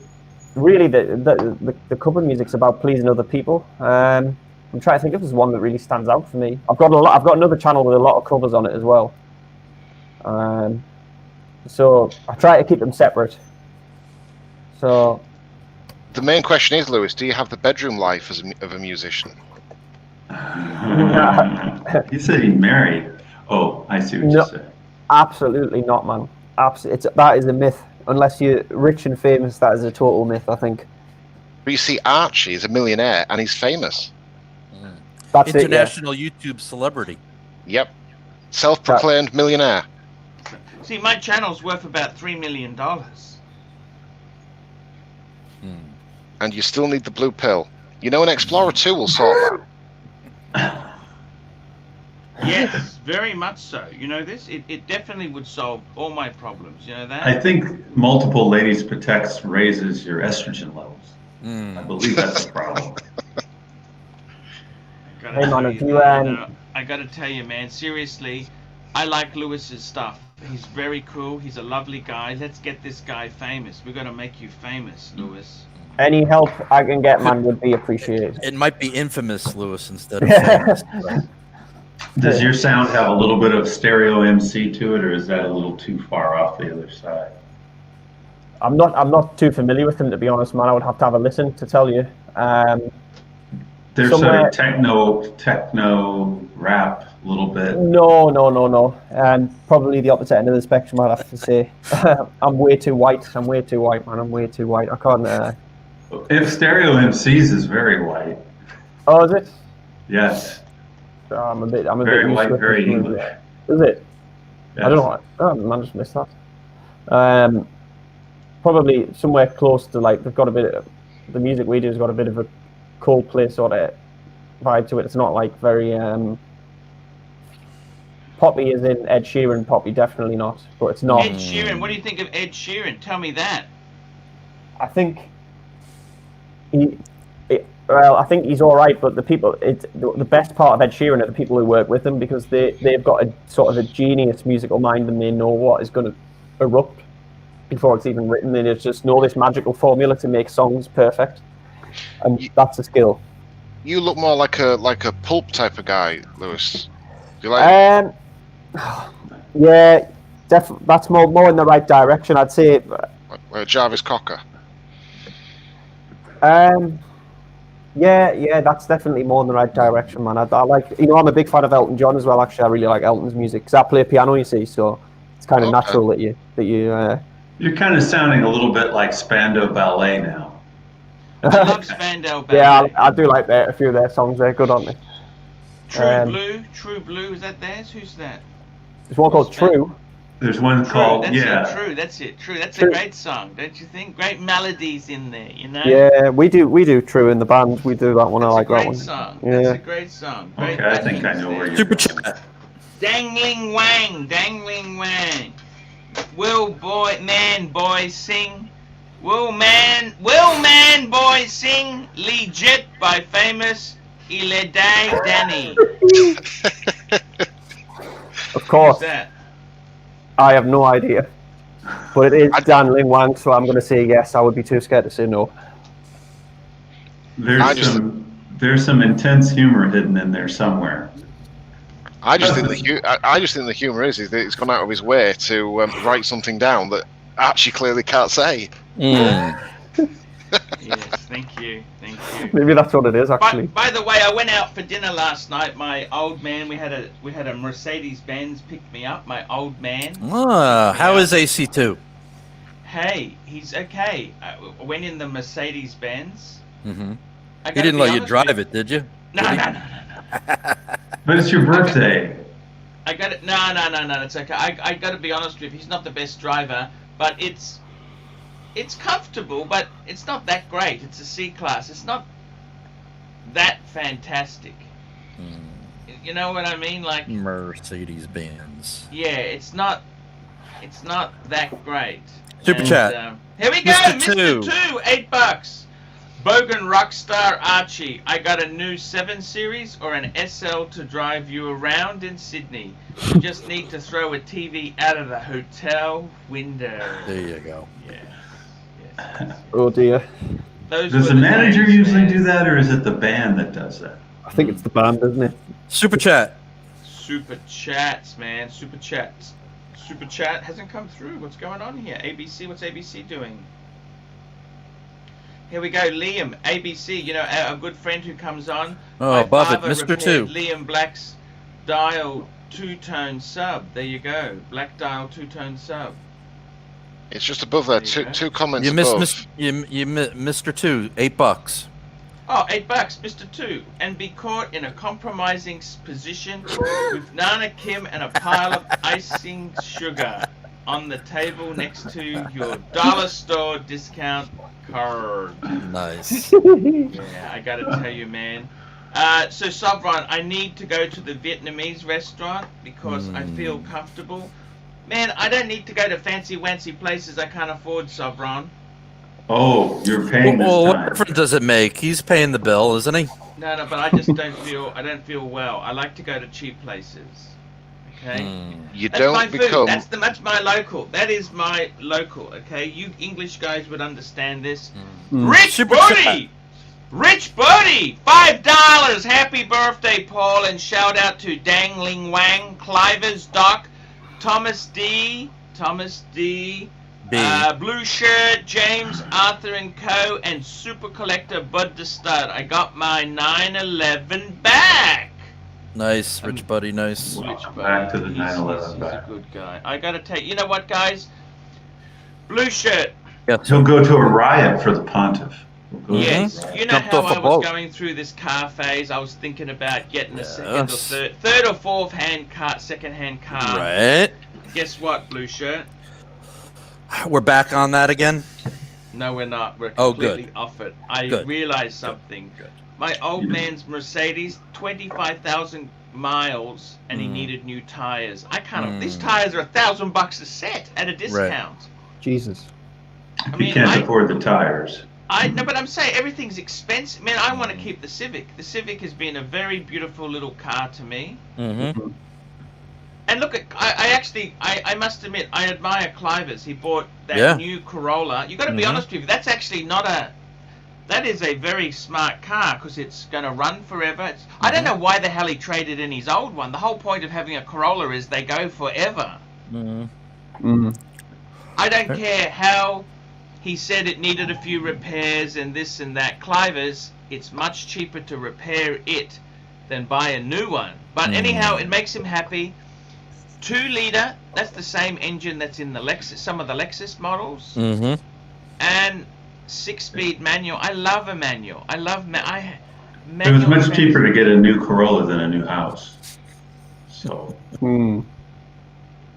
cover music's about pleasing other people. I'm trying to think if there's one that really stands out for me. I've got another channel with a lot of covers on it as well. So I try to keep them separate. So. The main question is, Lewis, do you have the bedroom life of a musician? You said he's married. Oh, I see what you said. Absolutely not, man. That is a myth. Unless you're rich and famous, that is a total myth, I think. But you see, Archie is a millionaire and he's famous. That's International YouTube celebrity. Yep. Self-proclaimed millionaire. See, my channel's worth about $3 million. And you still need the blue pill. You know, an Explorer 2 will solve that. Yes, very much so. You know this? It definitely would solve all my problems. You know that? I think multiple ladies protects raises your estrogen levels. I believe that's a problem. I gotta tell you, man, seriously, I like Lewis's stuff. He's very cool. He's a lovely guy. Let's get this guy famous. We're gonna make you famous, Lewis. Any help I can get, man, would be appreciated. It might be infamous, Lewis, instead of famous. Does your sound have a little bit of stereo MC to it, or is that a little too far off the other side? I'm not too familiar with him, to be honest, man. I would have to have a listen to tell you. There's sort of techno rap a little bit. No. Probably the opposite end of the spectrum, I'd have to say. I'm way too white, man. I'm way too white. I can't. If Stereo MCs is very white. Oh, is it? Yes. I'm a bit very white, very English. Is it? Yes. I don't know. I just missed that. Probably somewhere close to, like, they've got a bit of the music we do has got a bit of a Coldplay sort of vibe to it. It's not like very poppy as in Ed Sheeran poppy, definitely not. But it's not. Ed Sheeran, what do you think of Ed Sheeran? Tell me that. I think I think he's all right, but the best part of Ed Sheeran are the people who work with him, because they've got a sort of a genius musical mind, and they know what is going to erupt before it's even written. They just know this magical formula to make songs perfect, and that's a skill. You look more like a pulp type of guy, Lewis. Do you like? Yeah, that's more in the right direction, I'd say. Jarvis Cocker. Yeah, that's definitely more in the right direction, man. I like, I'm a big fan of Elton John as well. Actually, I really like Elton's music because I play piano, you see, so it's kind of natural that you. You're kind of sounding a little bit like Spandau Ballet now. I love Spandau Ballet. Yeah, I do like a few of their songs. They're good, aren't they? True Blue, is that theirs? Who's that? There's one called True. There's one called True. That's a great song, don't you think? Great melodies in there, Yeah, we do True in the band. We do that one. I like that one. Song. Yeah. That's a great song. Great I think I know where you're Super going. chat. Dangling Wang. Will man boy sing? Will man boy sing? Legit by famous Ileday Danny. Of course. Who's that? I have no idea. But it is Dan Ling Wang, so I'm going to say yes. I would be too scared to say no. There's some intense humor hidden in there somewhere. I just think the humor is that he's gone out of his way to write something down that Archie clearly can't say. Yes, thank you. Maybe that's what it is, actually. By the way, I went out for dinner last night. My old man, we had a Mercedes-Benz pick me up. My old man. How is AC2? Hey, he's okay. I went in the Mercedes-Benz. Mm-hmm. He didn't let you drive it, did you? No. But it's your birthday. I got it. No. It's okay. I got to be honest with you. He's not the best driver, but it's comfortable, but it's not that great. It's a C-Class. It's not that fantastic. You know what I mean? Like Mercedes-Benz. Yeah, it's not that great. Super chat. Here we go, Mr. 2, $8. Bogan Rockstar Archie, I got a new 7 Series or an SL to drive you around in Sydney. You just need to throw a TV out of the hotel window. There you go. Yes. Oh dear. Does the manager usually do that, or is it the band that does that? I think it's the band, isn't it? Super chat. Super chats, man. Super chats. Super chat hasn't come through. What's going on here? ABC, what's ABC doing? Here we go, Liam, ABC, a good friend who comes on. Oh, above it, Mr. 2. Liam Black's dial 2-tone sub. There you go. Black dial 2-tone sub. It's just above there. Two comments you above. Mr. 2, $8. Oh, $8, Mr. 2. And be caught in a compromising position with Nana Kim and a pile of icing sugar on the table next to your dollar store discount card. Nice. Yeah, I gotta tell you, man. So Sobron, I need to go to the Vietnamese restaurant because I feel comfortable. Man, I don't need to go to fancy-wancy places I can't afford, Sobron. Oh, you're paying this Well, time. what difference does it make? He's paying the bill, isn't he? No, but I just don't feel well. I like to go to cheap places. Okay? You That's don't my food. become. That's my local. That is my local. Okay, you English guys would understand this. Rich Super Buddy, Rich Buddy, $5. Happy birthday, Paul, and shout out to Dangling Wang, Clivers, Doc, Thomas D, Blue Shirt, James, Arthur and Co, and Super Collector Bud the Stud. I got my 911 back. Nice, Rich Buddy, nice. Back to the 911 He's back. a good guy. I gotta take. You know what, guys? Blue Shirt. Yes. He'll go to a riot for the Pontiff. Yes. You know Jumped how off a I was boat. going through this car phase. I was thinking about getting a second or third or fourth hand car, second-hand car. Right. Guess what, Blue Shirt? We're back on that again. No, we're not. We're Oh, completely good. off it. I Good. realized something. Good. My old man's Mercedes, 25,000 miles, and he needed new tires. I can't. These tires are $1,000 a set at a discount. Jesus. If you can't afford the tires. No, but I'm saying everything's expensive. Man, I want to keep the Civic. The Civic has been a very beautiful little car to me. Mm-hmm. And look, I must admit, I admire Cliver's. He bought that new Corolla. You got to be honest with you. That's actually not a. That is a very smart car because it's going to run forever. I don't know why the hell he traded in his old one. The whole point of having a Corolla is they go forever. I don't care how he said it needed a few repairs and this and that. Cliver's, it's much cheaper to repair it than buy a new one. But anyhow, it makes him happy. 2-liter, that's the same engine that's in the Lexus, some of the Lexus models. And 6-speed manual. I love a manual. I love manual. It was much cheaper to get a new Corolla than a new house. So.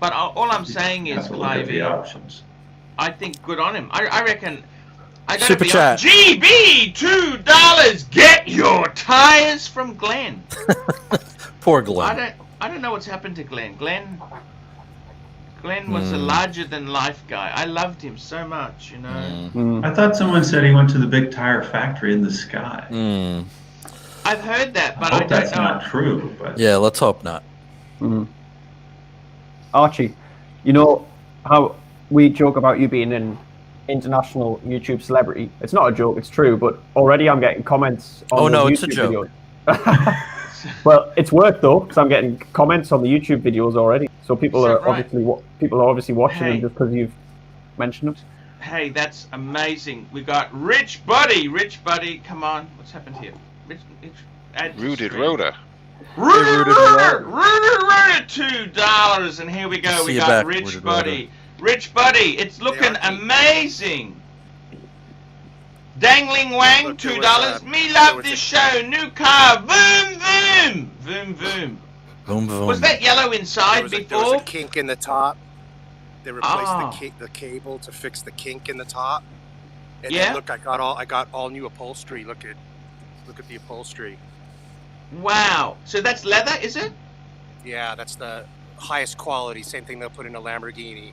But all I'm saying is, Clivey, options. I think good on him. I reckon. I gotta Super be chat. GB $2. Get your tires from Glenn. Poor Glenn. I don't know what's happened to Glenn. Glenn was a larger than life guy. I loved him so much, you know. I thought someone said he went to the big tire factory in the sky. I've heard that, but I I hope don't that's know. not true. But Yeah, let's hope not. Archie, you know how we joke about you being an international YouTube celebrity? It's not a joke, it's true, but already I'm getting comments on the it's a YouTube joke. videos. Well, it's worked though, because I'm getting comments on the YouTube videos already. So people are obviously watching them just because you've mentioned them. Hey, that's amazing. We got Rich Buddy. Rich Buddy, come on. What's happened here? Rooted Rhoda. Rooted $2, and here we go. We got Rich Buddy. Rich Buddy, it's looking amazing. Dangling Wang, $2. Me love this show. New car. Boom, boom. Boom, boom. Boom, boom. Was that yellow inside before? There was a kink in the top. They replaced the cable to fix the kink in the top. And then look, I got all new upholstery. Look at the upholstery. Wow. So that's leather, is it? Yeah, that's the highest quality. Same thing they'll put in a Lamborghini.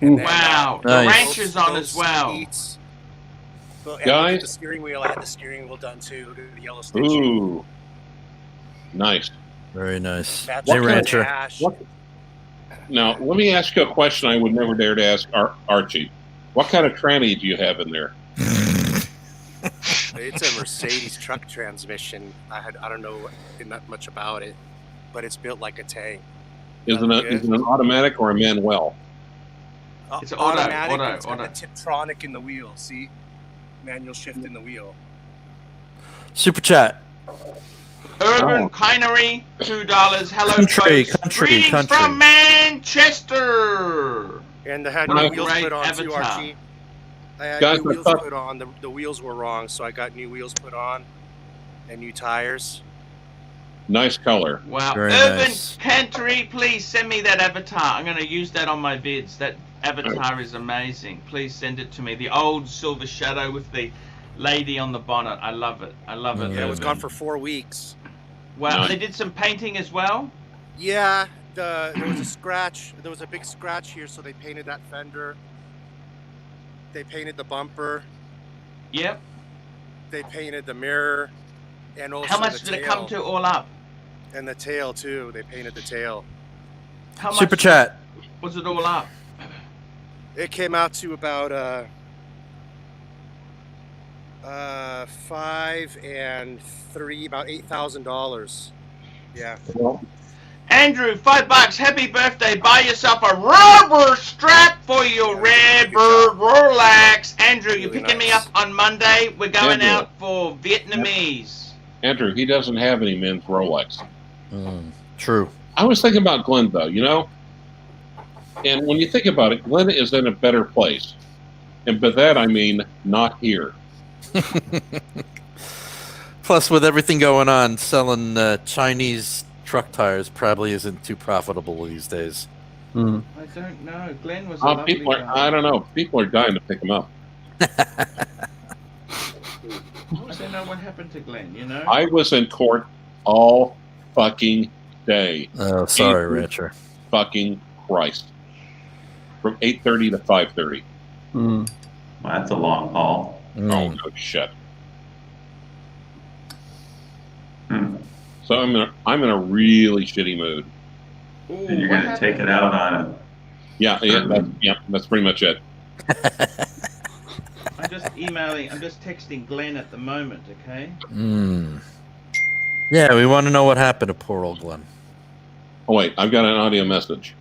And then, wow. The ranch is on as well. Well, guys, the steering wheel. I had the steering wheel done too. Look at the yellow stitching. Ooh, nice. Very nice. That's Hey, Rancher. Now, let me ask you a question I would never dare to ask Archie. What kind of tranny do you have in there? It's a Mercedes truck transmission. I don't know not much about it, but it's built like a tank. Is it an automatic or a manual? It's automatic. auto. It's got the Tiptronic in the wheel. See, manual shift in the wheel. Super chat. Urban Kinery, $2. Hello, folks. Greetings from Manchester. And I had new wheels put on too, Archie. I had new wheels put on. The wheels were wrong, so I got new wheels put on and new tires. Nice color. Wow. Very Urban nice. Cantory, please send me that avatar. I'm going to use that on my vids. That avatar is amazing. Please send it to me. The old Silver Shadow with the lady on the bonnet. I love it. I love it. Yeah, it was gone for 4 weeks. Wow. Nice. They did some painting as well? Yeah. There was a scratch. There was a big scratch here, so they painted that fender. They painted the bumper. Yep. They painted the mirror. And also how much did it come to all up? And the tail too. They painted the tail. How much Super chat. was it all up? It came out to about 5 and 3, about $8,000. Yeah. Well, Andrew, $5. Happy birthday. Buy yourself a rubber strap for your Redbird Rolex. Andrew, you picking me up on Monday? We're going out for Vietnamese. Andrew, he doesn't have any men's Rolex. True. I was thinking about Glenn, though, you know? And when you think about it, Glenn is in a better place. And by that, I mean not here. Plus, with everything going on, selling Chinese truck tires probably isn't too profitable these days. I don't know. Glenn was a lovely People are, guy. I don't know. People are dying to pick him up. I don't know what happened to Glenn, you know? I was in court all fucking day. Oh, sorry, Jesus Rancher. Fucking Christ. From 8:30 to 5:30. Well, that's a long haul. Oh, no shit. So I'm in a really shitty mood. Ooh, And you're going to take it out on him. Yeah, that's pretty much it. I'm just texting Glenn at the moment, okay? Yeah, we want to know what happened to poor old Glenn. Oh, wait, I've got an audio message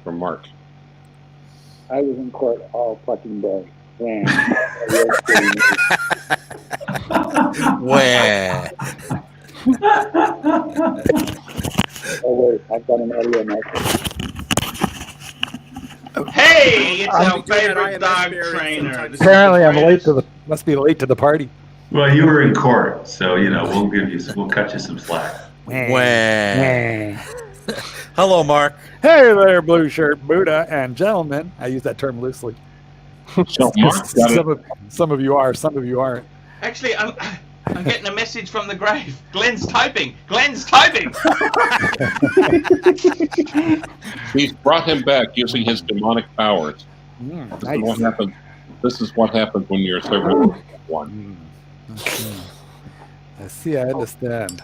from Mark. I was in court all fucking day. Man. Where? Oh, wait, I've got an audio message. Hey, it's our favorite dog trainer. Apparently, I'm late to the. Must be late to the party. Well, you were in court, so we'll cut you some slack. Where? Hello, Mark. Hey there, blue shirt Buddha and gentlemen. I use that term loosely. So Mark got it. Some of you are, some of you aren't. Actually, I'm getting a message from the grave. Glenn's typing. Glenn's typing. He's brought him back using his demonic powers. Nice. This is what happens when you're serving one. I see. I understand.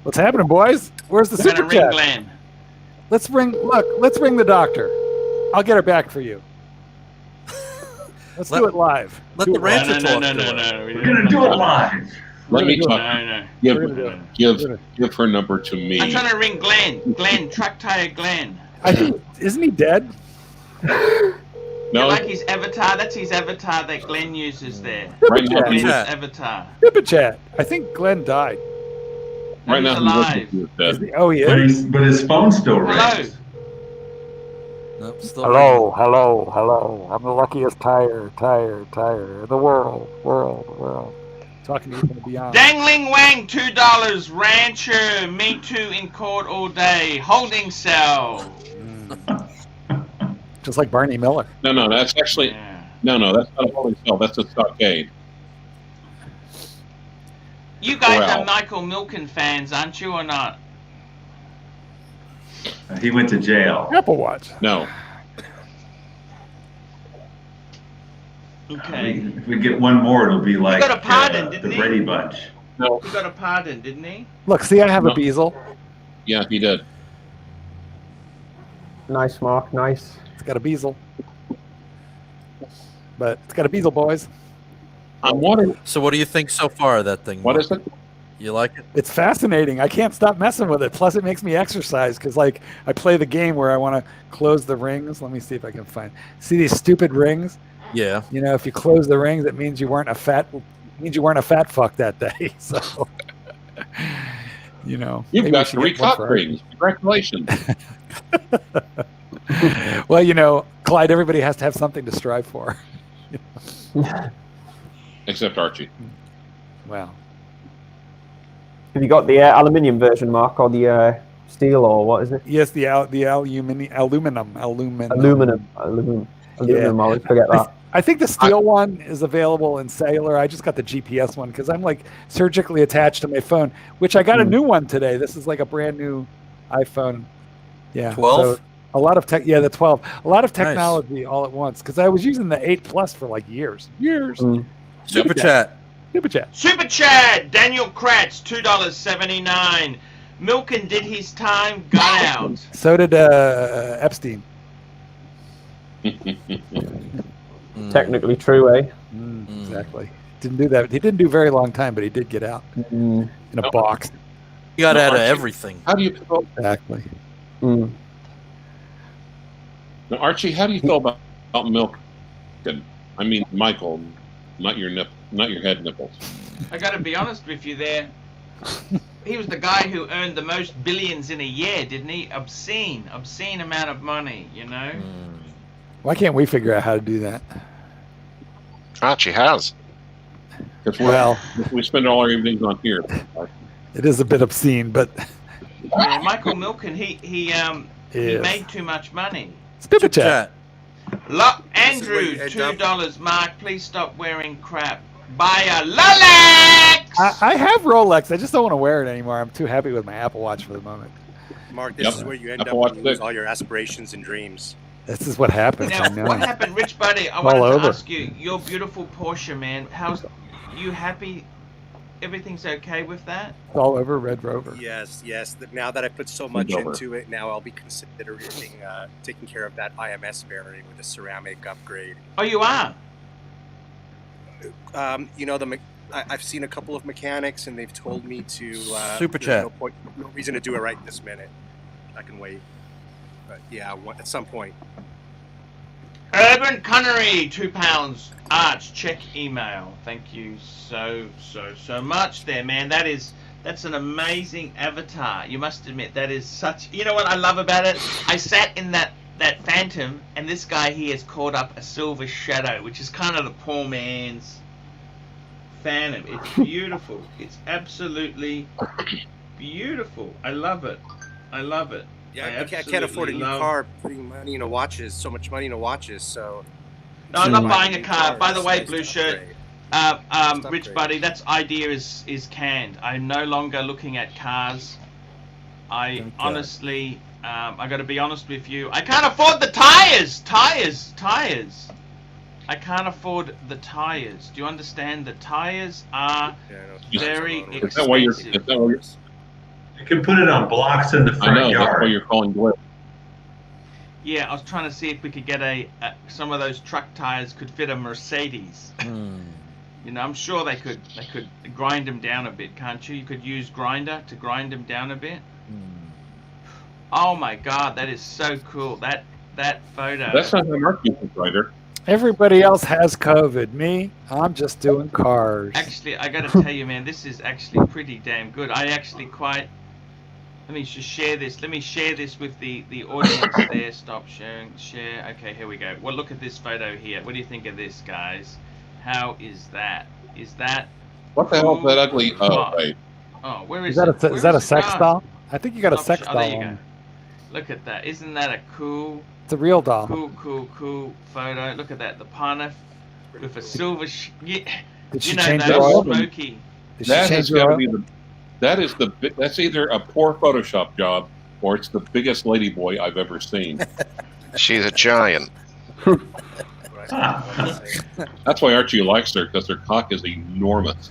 What's happening, boys? Where's the super ring chat? Glenn. Let's bring the doctor. I'll get her back for you. Let's do it live. Let the rancher talk. No. We're going to do it live. Let me talk. No. Give her number to me. I'm trying to ring Glenn. Glenn, truck tire Glenn. I think, isn't he dead? No. Like his avatar. That's his avatar that Glenn uses there. Right now, Glenn's he's avatar. Super chat. I think Glenn died. right he's now alive. he's dead. He is? But his phone's still Hello. raised. Nope, still Hello. I'm the luckiest tire in the world. Talking to you from the beyond. Dangling Wang, $2. Rancher, me too in court all day. Holding cell. Just like Barney Miller. No, that's actually no, that's not a holding cell. That's a stockade. You guys Well. are Michael Milken fans, aren't you, or not? He went to jail. Apple Watch. No. Okay. If we get one more, it'll be like got a pardon, didn't the he? Brady Bunch. No. He got a pardon, didn't he? Look, see, I have No. a Beazle. Yeah, he did. Nice, Mark. Nice. It's got a Beazle. But it's got a Beazle, boys. I'm wondering. So what do you think so far of that thing? What Mark? is it? You like it? It's fascinating. I can't stop messing with it. Plus, it makes me exercise because, like, I play the game where I want to close the rings. Let me see if I can find. See these stupid rings? Yeah. You know, if you close the rings, it means you weren't a fat fuck that day. So, you know, You've maybe got we should 3 get one cock for rings. Congratulations. Well, you know, Clyde, everybody has to have something to strive for. Except Archie. Well, Have you got the aluminium version, Mark, or the steel, or what is it? yes, the aluminum. Aluminum. I always forget that. I think the steel one is available in cellular. I just got the GPS one because I'm like surgically attached to my phone, which I got a new one today. This is like a brand new iPhone. Yeah. 12? So a lot of tech. Yeah, the 12. A lot of technology all at once because I was using the 8 Plus for like years. Super chat. Super chat. Super chat. Daniel Kratz, $2.79. Milken did his time, got out. So did Epstein. Technically true, eh? Exactly. Didn't do that. He didn't do a very long time, but he did get out in a box. You got out of everything. How do you feel? Exactly. Now, Archie, how do you feel about milk? I mean, Michael, not your head nipples. I gotta be honest with you there. He was the guy who earned the most billions in a year, didn't he? Obscene amount of money, you know? Why can't we figure out how to do that? Archie has. Well, We spend all our evenings on here. it is a bit obscene, but Yeah, Michael Milken, he made too much money. Super chat. Andrew, $2. Mark, please stop wearing crap. Buy a Rolex. I have Rolex. I just don't want to wear it anymore. I'm too happy with my Apple Watch for the moment. Mark, this is where you end up when you lose all your aspirations and dreams. This is what happens. Now, I know. what happened, Rich Buddy? I wanted to ask you, your beautiful Porsche, man. You happy? Everything's okay with that? It's all over Red Rover. Yes. Now that I put so much into it, now I'll be considering taking care of that IMS variant with a ceramic upgrade. Oh, you are? I've seen a couple of mechanics, and they've told me to. Super chat. No reason to do it right this minute. I can wait. But yeah, at some point. Urban Connery, £2. Arch, check email. Thank you so much there, man. That's an amazing avatar. You must admit, that is such... You know what I love about it? I sat in that Phantom, and this guy here has caught up a Silver Shadow, which is kind of the poor man's Phantom. It's beautiful. It's absolutely beautiful. I love it. Yeah, I can't afford a new car putting money into watches, so much money into watches, so... No, I'm not buying a car. By the way, Blue Shirt, Rich Buddy, that idea is canned. I'm no longer looking at cars. Honestly, I got to be honest with you. I can't afford the tires! Tires! I can't afford the tires. Do you understand? The tires are very expensive. Is that why you're... You can put it on blocks in the front yard. That's why you're calling Blip. Yeah, I was trying to see if we could get some of those truck tires could fit a Mercedes. You know, I'm sure they could grind them down a bit, can't you? You could use grinder to grind them down a bit. Oh my God, that is so cool. That photo. That's not how Mark uses grinder. Everybody else has COVID. Me, I'm just doing cars. Actually, I got to tell you, man, this is actually pretty damn good. I actually quite... Let me just share this. Let me share this with the audience there. Stop sharing. Share. Okay, here we go. Well, look at this photo here. What do you think of this, guys? How is that? Is that... What the hell is that ugly... Oh, wait. Oh, where is that it? Is that a sex doll? I think you got a sex doll. There you go. Look at that. Isn't that a cool... It's a real doll. Cool photo. Look at that. The PONTIFF with a silver... Did she change the oil? Smoky. That has got to be the... That's either a poor Photoshop job or it's the biggest ladyboy I've ever seen. She's a giant. That's why Archie likes her, because her cock is enormous.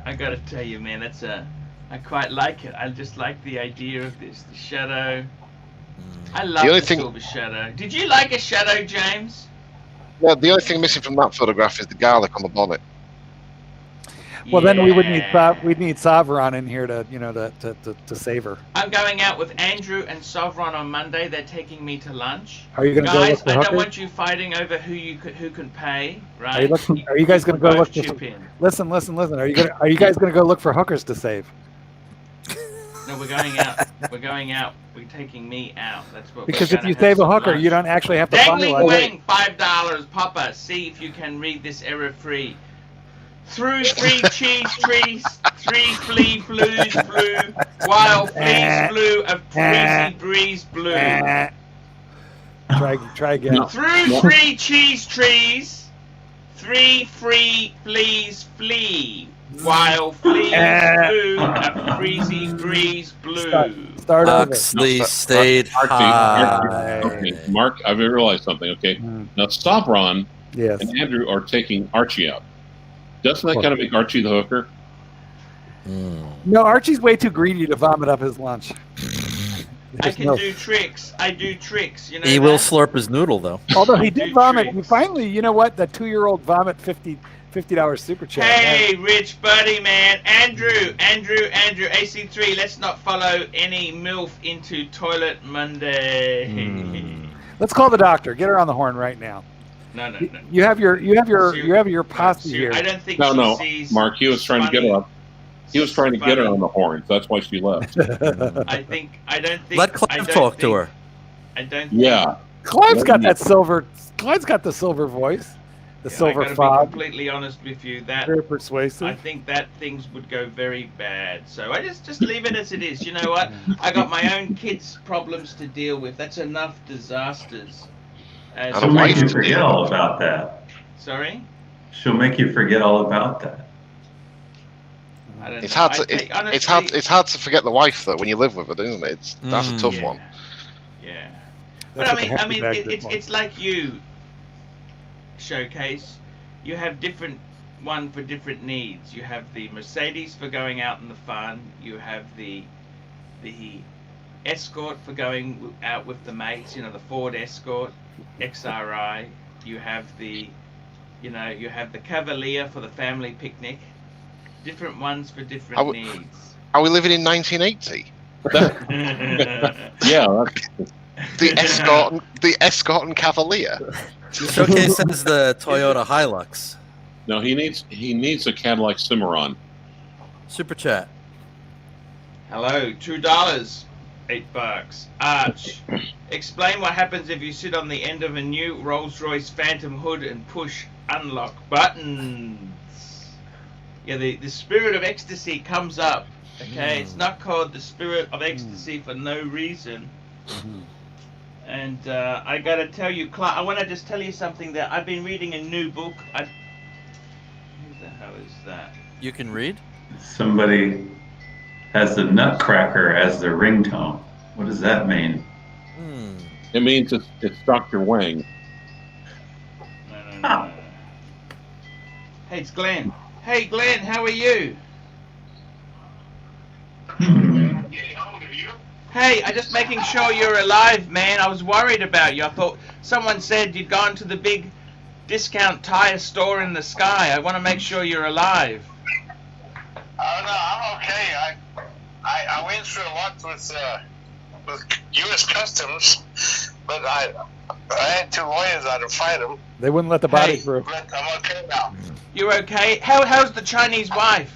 I gotta tell you, man, I quite like it. I just like the idea of this, the shadow. I love the silver shadow. Did you like a shadow, James? Yeah, the only thing missing from that photograph is the garlic on the bonnet. Well, then we would need Savron in here to save her. I'm going out with Andrew and Savron on Monday. They're taking me to lunch. Are you going to go look for I hookers? don't want you fighting over who can pay, right? Are you guys going to go look for... Listen. Are you guys going to go look for hookers to save? No, we're going out. We're going out. We're taking me out. That's what. Because if you save a hooker, you don't actually have to Dangling finalize Wing, $5. Papa, see if you can read this error-free. Through 3 cheese trees, 3 flea blues blue, while fleas flew a breezy breeze blue. Try again. Through 3 cheese trees, 3 free fleas flee, while fleas flew a breezy breeze blue. Start Huxley stayed high. Okay, Mark, I've realized something. Okay, now Savron and Andrew are taking Archie out. Doesn't that kind of make Archie the hooker? No, Archie's way too greedy to vomit up his lunch. I can do tricks. I do tricks. You know. He will slurp his noodle though. Although he did vomit. Tricks. Finally, you know what? That 2-year-old vomit $50 super chat. Hey, Rich Buddy, man. Andrew, AC3. Let's not follow any MILF into toilet Monday. Let's call the doctor. Get her on the horn right now. No. You have your posse here. I don't think no, sees Mark. He was trying to get her up. He was trying to get her on the horns. That's why she left. I don't think. Let Clive talk to her. I don't. Yeah. Clive's got that silver. Clive's got the silver voice. The silver fob. fob. Be completely honest with you, that very persuasive. I think that things would go very bad. So I just leave it as it is. You know what? I got my own kids' problems to deal with. That's enough disasters. And She'll a make wife you to forget deal all with. about that. Sorry? She'll make you forget all about that. I don't It's know. hard to Honestly, it's hard to forget the wife though when you live with her, isn't it? That's a tough one. Yeah. That's But what the I happy mean, bag did once. it's like you, Showcase. You have different one for different needs. You have the Mercedes for going out in the fun. You have the Escort for going out with the mates. You know, the Ford Escort, XRI. You have the, you have the Cavalier for the family picnic. Different ones for different needs. Are we living in 1980? Yeah. The Escort and Cavalier. Showcase says the Toyota Hilux. No, he needs a Cadillac Cimarron. Super chat. Hello, $2, $8. Arch, explain what happens if you sit on the end of a new Rolls-Royce Phantom hood and push unlock buttons. Yeah, the spirit of ecstasy comes up. Okay, it's not called the spirit of ecstasy for no reason. And I gotta tell you, Clark, I want to just tell you something that I've been reading a new book. Who the hell is that? You can read? Somebody has the Nutcracker as their ringtone. What does that mean? It means it's Dr. Wang. No. Hey, it's Glenn. Hey, Glenn, how are you? Hey, I'm just making sure you're alive, man. I was worried about you. I thought someone said you'd gone to the big discount tire store in the sky. I want to make sure you're alive. Oh no, I'm okay. I went through a lot with U.S. Customs, but I had two lawyers out to fight them. They wouldn't let the body through. But I'm okay now. You're okay? How's the Chinese wife?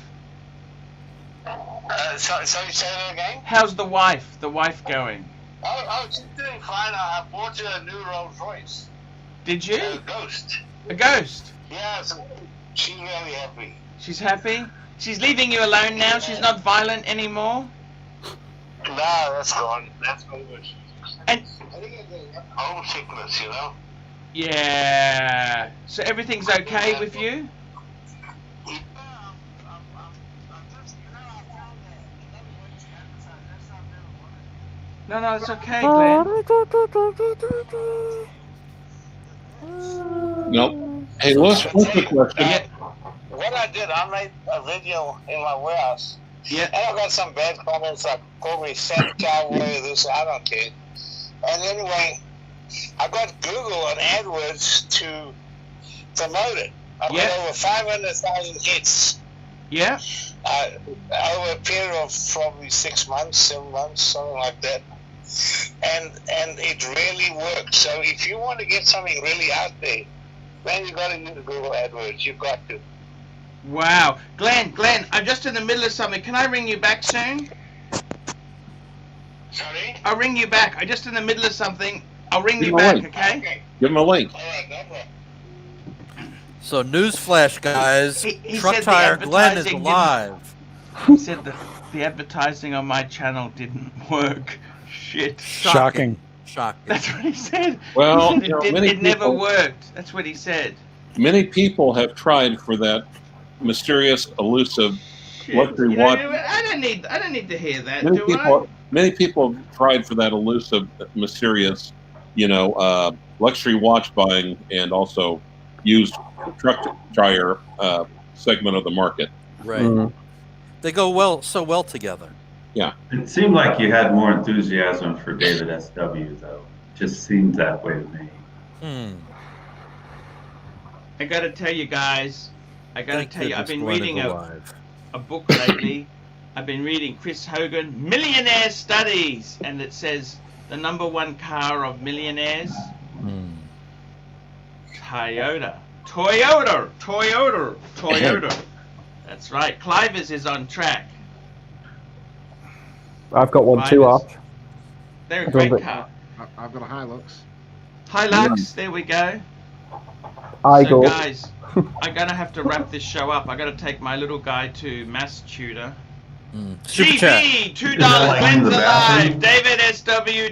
Sorry, say that again? How's the wife? The wife going? Oh, she's doing fine. I bought her a new Rolls Royce. Did you? A Ghost. A Ghost? Yeah, so she's really happy. She's happy? She's leaving you alone now? She's not violent anymore? No, that's gone. That's over. And I think it's homesickness, you know? yeah. So everything's okay with you? No, it's okay, Glenn. No. Hey, what's the question? What I did, I made a video in my warehouse. Yeah. And I got some bad comments like, call me fat cowboy, this, I don't care. And anyway, I got Google and AdWords to promote it. I got over 500,000 hits. Yeah. Over a period of probably 6 months, 7 months, something like that. And it really works. So if you want to get something really out there, then you got to use Google AdWords. You've got to. Wow. Glenn, I'm just in the middle of something. Can I ring you back soon? Sorry? I'll ring you back. I'm just in the middle of something. I'll ring you back, okay? Give him a link. All right, no problem. So, newsflash, guys. He Truck said the Tire Glenn is advertising alive. He said the advertising on my channel didn't work. Shit. Shocking. That's what he said. Well, He said it never worked. That's what he said. Many people have tried for that mysterious, elusive luxury watch. I don't need to hear that. Many people have tried for that elusive, mysterious, luxury watch buying and also used truck tire segment of the market. Right. Mm-hmm. They go so well together. Yeah. It seemed like you had more enthusiasm for David SW, though. It just seemed that way to me. I gotta tell you guys, I've been reading a book lately. I've been reading Chris Hogan, Millionaire Studies, and it says the #1 car of millionaires, Toyota. That's right. Clivers is on track. I've got one too, Arch. They're a great car. I've got a Hilux. Hilux, there we go. So guys, I'm gonna have to wrap this show up. I gotta take my little guy to mass tutor. GB, $2, Glenn's alive. David SW.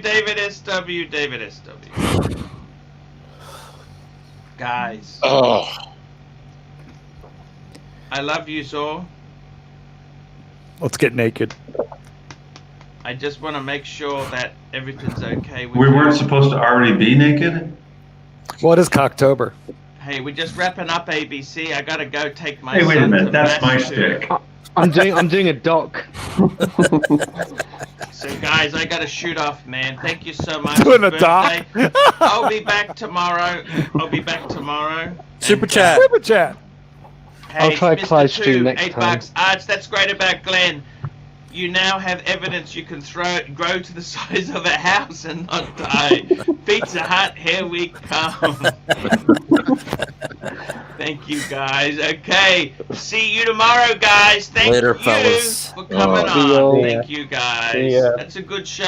Guys. Oh. I love you all. Let's get naked. I just want to make sure that everything's okay with We you. weren't supposed to already be naked? Well, it is Cocktober. Hey, we're just wrapping up ABC. I gotta go take my Hey, wait a son minute. to That's my mass stick. I'm doing a doc. So guys, I gotta shoot off, man. Thank you so much. Doing a It's doc? birthday. I'll be back tomorrow. Super And, chat. Super chat. Hey, I'll try Mr. Clyde's stream Two, next $8. time. That's great about Glenn. You now have evidence you can grow to the size of a house and not die. Pizza Hut, here we come. Thank you, guys. Okay, see you tomorrow, guys. Thank Later, you fellas. for coming See ya. on. Thank you, guys. See ya. That's a good show.